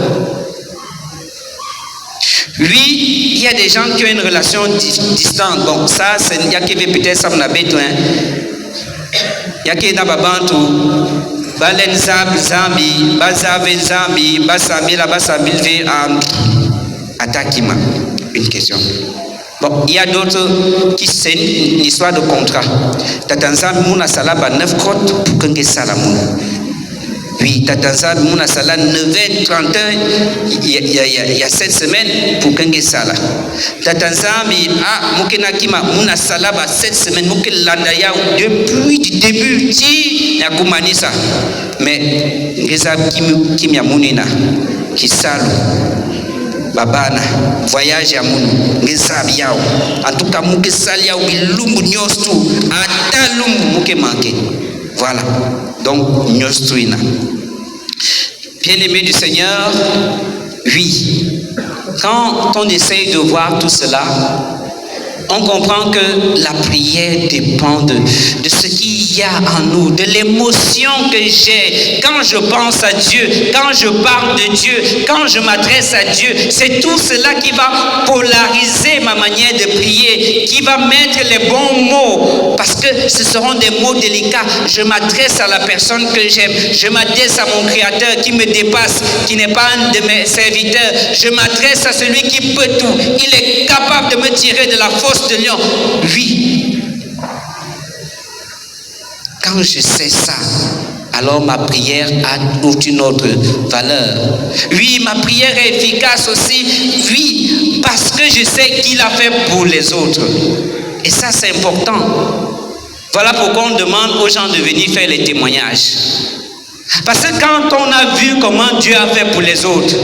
Oui, il y a des gens qui ont une relation distante. Bon, ça, il y a qui veut peut-être Sam Nabeto. Yake na babantu balen zambi bazave zambi basamila basambilve atakima. Une question. Bon, il y a d'autres qui c'est une histoire de contrat. Tata Nzambi muna salaba 9 crottes pour que salamou. Oui, Tata Nzambi muna sala 9h31 il y a 7 semaines pour que sala. Tata Nzambi mukena kima muna salaba 7 semaines mukel landaya depuis du début ti ya kumanisa. Mais ngeza kimya munina kisalu babana voyage ya munu ngesabi yao en tout cas muke sali yao bilumbu nyostu ata lumbu muke manke. Voilà, donc nyostuina. Bien-aimés du Seigneur, oui, quand on essaye de voir tout cela, on comprend que la prière dépend de ce qu'il y a en nous, de l'émotion que j'ai quand je pense à Dieu, quand je parle de Dieu, quand je m'adresse à Dieu. C'est tout cela qui va polariser ma manière de prier, qui va mettre les bons mots, parce que ce seront des mots délicats. Je m'adresse à la personne que j'aime, je m'adresse à mon Créateur qui me dépasse, qui n'est pas un de mes serviteurs. Je m'adresse à celui qui peut tout. Il est capable de me tirer de la fosse de lion. Oui. Quand je sais ça, alors ma prière a toute une autre valeur. Oui, ma prière est efficace aussi. Oui, parce que je sais qu'il a fait pour les autres. Et ça, c'est important. Voilà pourquoi on demande aux gens de venir faire les témoignages. Parce que quand on a vu comment Dieu a fait pour les autres,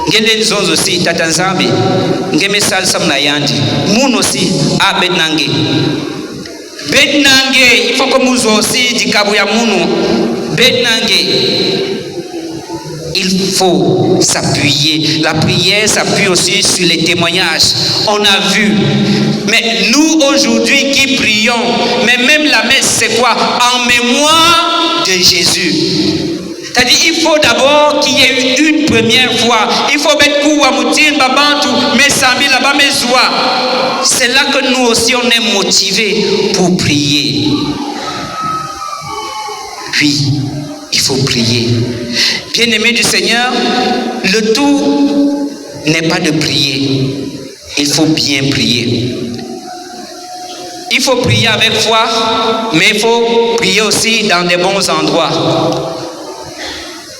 ngende nzonzo aussi Tata Nzambi ngeme salsa mnayandi muno aussi bednange il faut que nous aussi dikabu ya munu bednange. Il faut s'appuyer. La prière s'appuie aussi sur les témoignages. On a vu. Mais nous aujourd'hui qui prions, mais même la messe c'est quoi? En mémoire de Jésus. C'est-à-dire il faut d'abord qu'il y ait eu une première fois. Il faut mettre Kouamoutin, Babantou, Messambi, là-bas, Mesoua. C'est là que nous aussi on est motivés pour prier. Oui, il faut prier. Bien-aimés du Seigneur, le tout n'est pas de prier. Il faut bien prier. Il faut prier avec foi, mais il faut prier aussi dans des bons endroits.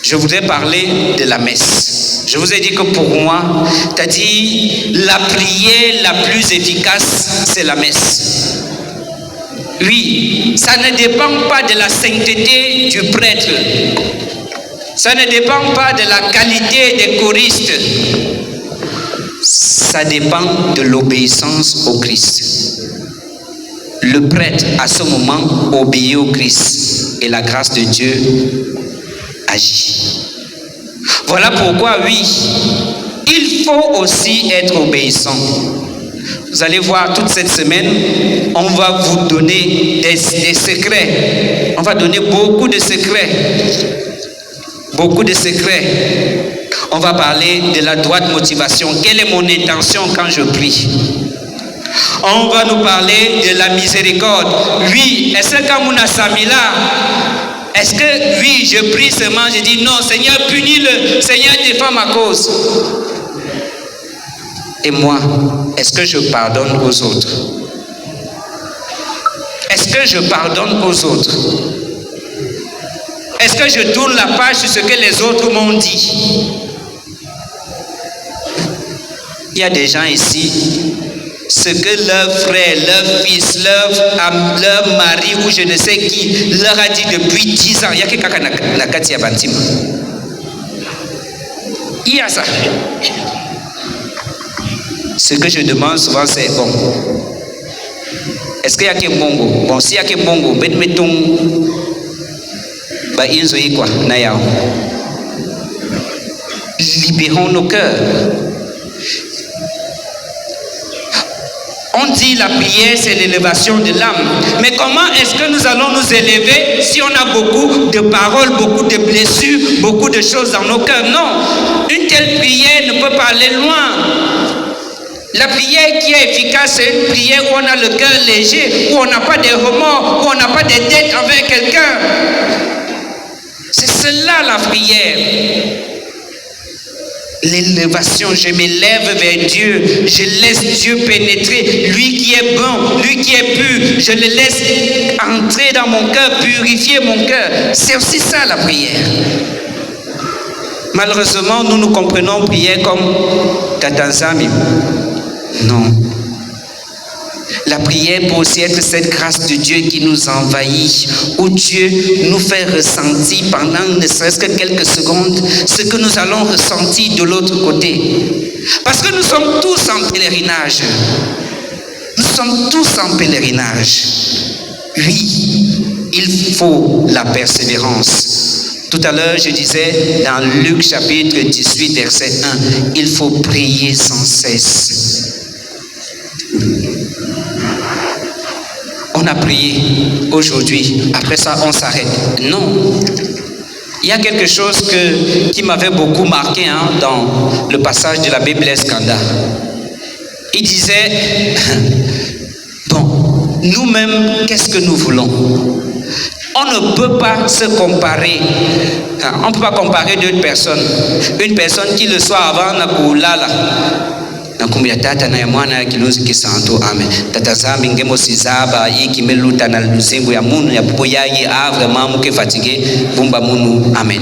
Je voudrais parler de la messe. Je vous ai dit que pour moi, c'est-à-dire la prière la plus efficace, c'est la messe. Oui, ça ne dépend pas de la sainteté du prêtre. Ça ne dépend pas de la qualité des choristes. Ça dépend de l'obéissance au Christ. Le prêtre, à ce moment, obéit au Christ. Et la grâce de Dieu agit. Voilà pourquoi, oui, il faut aussi être obéissant. Vous allez voir toute cette semaine, on va vous donner des secrets. On va donner beaucoup de secrets. Beaucoup de secrets. On va parler de la droite motivation. Quelle est mon intention quand je prie? On va nous parler de la miséricorde. Oui, est-ce que quand on a Samila, est-ce que oui, je prie seulement, je dis non, Seigneur, punis-le, Seigneur, défends ma cause. et moi, est-ce que je pardonne aux autres? Est-ce que je pardonne aux autres? Est-ce que je tourne la page sur ce que les autres m'ont dit? Il y a des gens ici, ce que leur frère, leur fils, leur mari ou je ne sais qui leur a dit depuis 10 ans. Il y a quelqu'un qui a dit. Il y a ça. Ce que je demande souvent, c'est bon. Est-ce qu'il y a que Mongo? Bon, s'il y a que Mongo, mettons. Bah, ils ont quoi? Nayao. Libérons nos cœurs. On dit la prière, c'est l'élévation de l'âme. Mais comment est-ce que nous allons nous élever si on a beaucoup de paroles, beaucoup de blessures, beaucoup de choses dans nos cœurs? Non, une telle prière ne peut pas aller loin. La prière qui est efficace, c'est une prière où on a le cœur léger, où on n'a pas de remords, où on n'a pas de dettes envers quelqu'un. C'est cela la prière. L'élévation, je m'élève vers Dieu, je laisse Dieu pénétrer, lui qui est bon, lui qui est pur, je le laisse entrer dans mon cœur, purifier mon cœur. C'est aussi ça la prière. Malheureusement, nous comprenons prière comme Tatanzami. Non. La prière peut aussi être cette grâce de Dieu qui nous envahit, où Dieu nous fait ressentir pendant ne serait-ce que quelques secondes ce que nous allons ressentir de l'autre côté. Parce que nous sommes tous en pèlerinage. Nous sommes tous en pèlerinage. Oui, il faut la persévérance. Tout à l'heure, je disais dans Luc chapitre 18, verset 1, il faut prier sans cesse. On a prié aujourd'hui, après ça on s'arrête. Non. Il y a quelque chose qui m'avait beaucoup marqué dans le passage de l'abbé Blaise Kanda. Il disait, bon, nous-mêmes, qu'est-ce que nous voulons? On ne peut pas se comparer. On ne peut pas comparer deux personnes. Une personne qui le soir avant n'a kulala. Nakumbia tata na ya mwana kiluzi kisanto amen. Tata zambi ngemo sizaba iki meluta na luzingu ya munu ya pupo yayi avre mamu ke fatigué bumba munu amen.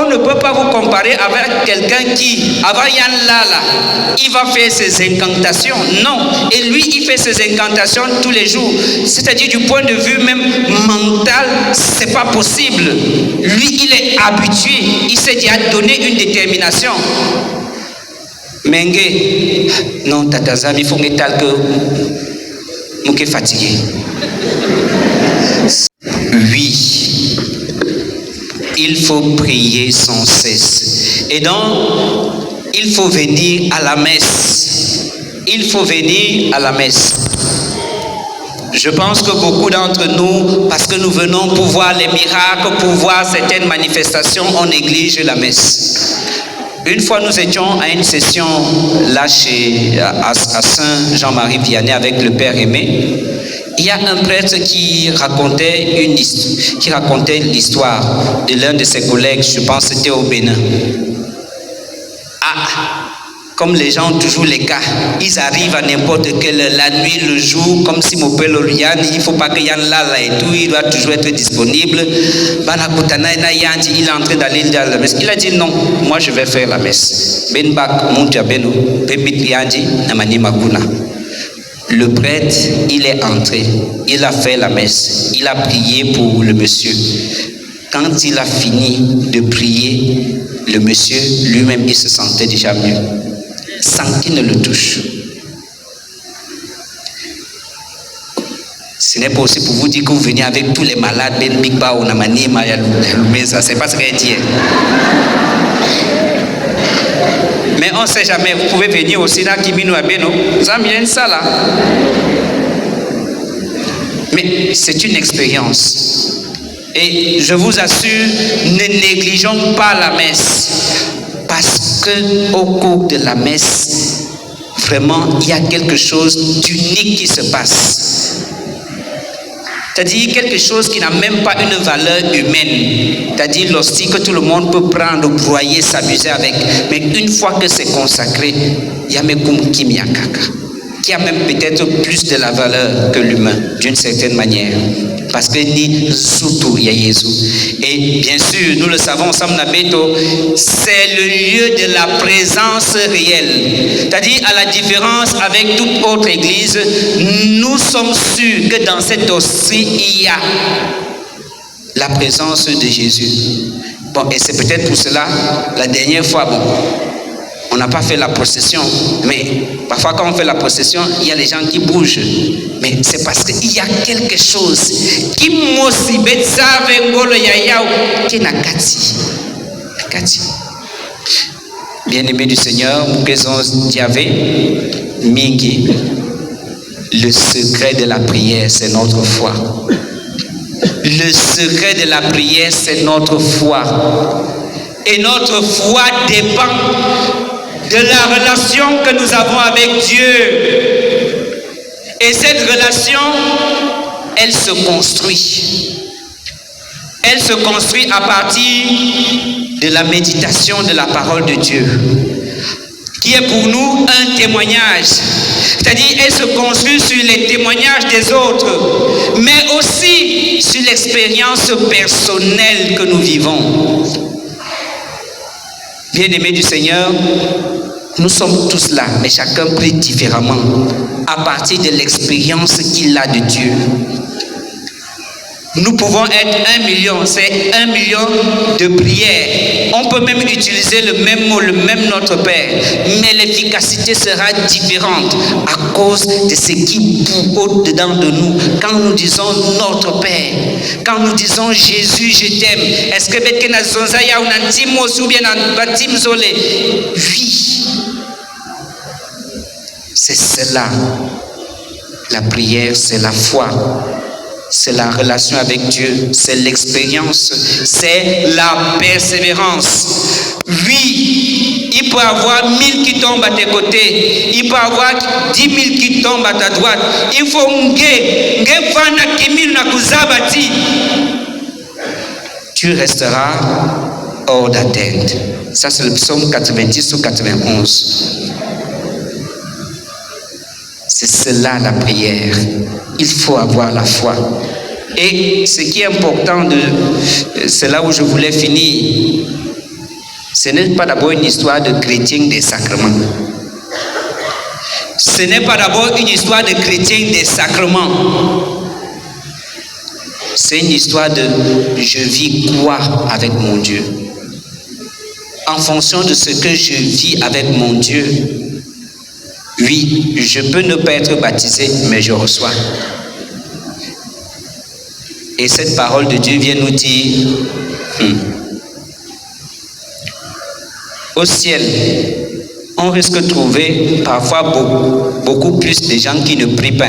On ne peut pas vous comparer avec quelqu'un qui, avant Yann Lala, il va faire ses incantations. Non. Et lui, il fait ses incantations tous les jours. C'est-à-dire du point de vue même mental, c'est pas possible. Lui, il est habitué. Il s'est déjà donné une détermination. Mengue, non, Tatazam, il faut que tel que Mouké fatigué. Oui. Il faut prier sans cesse. Et donc, il faut venir à la messe. Il faut venir à la messe. Je pense que beaucoup d'entre nous, parce que nous venons pour voir les miracles, pour voir certaines manifestations, on néglige la messe. Une fois, nous étions à une session là à Saint-Jean-Marie Vianney avec le Père Aimé. Il y a un prêtre qui racontait l'histoire de l'un de ses collègues, je pense que c'était au Bénin. Ah, comme les gens ont toujours les cas, ils arrivent à n'importe quelle heure, la nuit, le jour, comme si mon père Yann, il ne faut pas que Yann là et tout, il doit toujours être disponible. Il est en train d'aller dans la messe. Il a dit non, moi je vais faire la messe. Le prêtre, il est entré, il a fait la messe, il a prié pour le monsieur. Quand il a fini de prier, le monsieur lui-même, il se sentait déjà mieux, sans qu'il ne le touche. Ce n'est pas aussi pour vous dire que vous venez avec tous les malades, c'est pas ce qu'elle dit. Mais on ne sait jamais, vous pouvez venir aussi dans Kimino Abeno, ça vient de ça là. Mais c'est une expérience. Et je vous assure, ne négligeons pas la messe. Parce qu'au cours de la messe, vraiment, il y a quelque chose d'unique qui se passe. C'est-à-dire quelque chose qui n'a même pas une valeur humaine. C'est-à-dire l'hostie que tout le monde peut prendre, broyer, s'amuser avec. Mais une fois que c'est consacré, il y a même Kimiyakaka, qui a même peut-être plus de la valeur que l'humain, d'une certaine manière. Parce que ni Zutu ya Jésus. Et bien sûr, nous le savons, Samnabeto, c'est le lieu de la présence réelle. C'est-à-dire, à la différence avec toute autre église, nous sommes sûrs que dans cette hostie, il y a la présence de Jésus. Bon, et c'est peut-être pour cela, la dernière fois, bon, on n'a pas fait la procession, mais parfois quand on fait la procession, il y a les gens qui bougent. Mais c'est parce qu'il y a quelque chose qui bien-aimé du Seigneur, Mingi, le secret de la prière, c'est notre foi. Le secret de la prière, c'est notre foi. Et notre foi dépend de la relation que nous avons avec Dieu. Et cette relation, elle se construit. Elle se construit à partir de la méditation de la parole de Dieu, qui est pour nous un témoignage. C'est-à-dire, elle se construit sur les témoignages des autres, mais aussi sur l'expérience personnelle que nous vivons. Bien-aimés du Seigneur, nous sommes tous là, mais chacun prie différemment, à partir de l'expérience qu'il a de Dieu. Nous pouvons être 1 million, c'est 1 million de prières. On peut même utiliser le même mot, le même Notre Père, mais l'efficacité sera différente à cause de ce qui bout au-dedans de nous. Quand nous disons Notre Père, quand nous disons Jésus, je t'aime, est-ce que oui, c'est cela. La prière, c'est la foi. C'est la relation avec Dieu, c'est l'expérience, c'est la persévérance. Oui, il peut y avoir 1000 qui tombent à tes côtés, il peut y avoir 10 000 qui tombent à ta droite. Il faut tu resteras hors d'atteinte. Ça, c'est le psaume 90 ou 91. C'est cela la prière. Il faut avoir la foi. Et ce qui est important, c'est là où je voulais finir. Ce n'est pas d'abord une histoire de chrétien des sacrements. Ce n'est pas d'abord une histoire de chrétien des sacrements. C'est une histoire de je vis quoi avec mon Dieu. En fonction de ce que je vis avec mon Dieu, oui, je peux ne pas être baptisé, mais je reçois. Et cette parole de Dieu vient nous dire, au ciel, on risque de trouver parfois beaucoup plus de gens qui ne prient pas.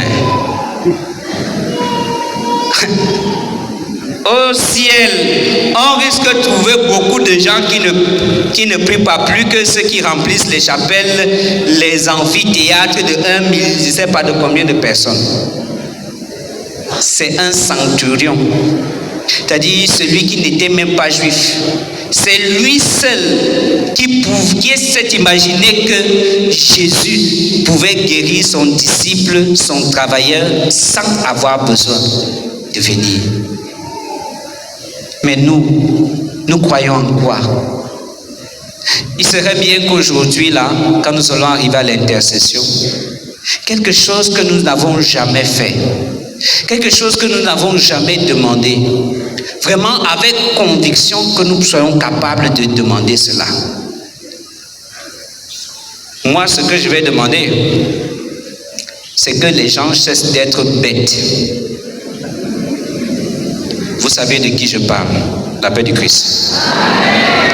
Au ciel, on risque de trouver beaucoup de gens qui ne prient pas, plus que ceux qui remplissent les chapelles, les amphithéâtres de 1 000, je ne sais pas de combien de personnes. C'est un centurion, c'est-à-dire celui qui n'était même pas juif. C'est lui seul qui s'est imaginé que Jésus pouvait guérir son disciple, son travailleur, sans avoir besoin de venir. Mais nous croyons en quoi? Il serait bien qu'aujourd'hui, là, quand nous allons arriver à l'intercession, quelque chose que nous n'avons jamais fait, quelque chose que nous n'avons jamais demandé, vraiment avec conviction que nous soyons capables de demander cela. Moi, ce que je vais demander, c'est que les gens cessent d'être bêtes. Vous savez de qui je parle, la paix du Christ. Amen.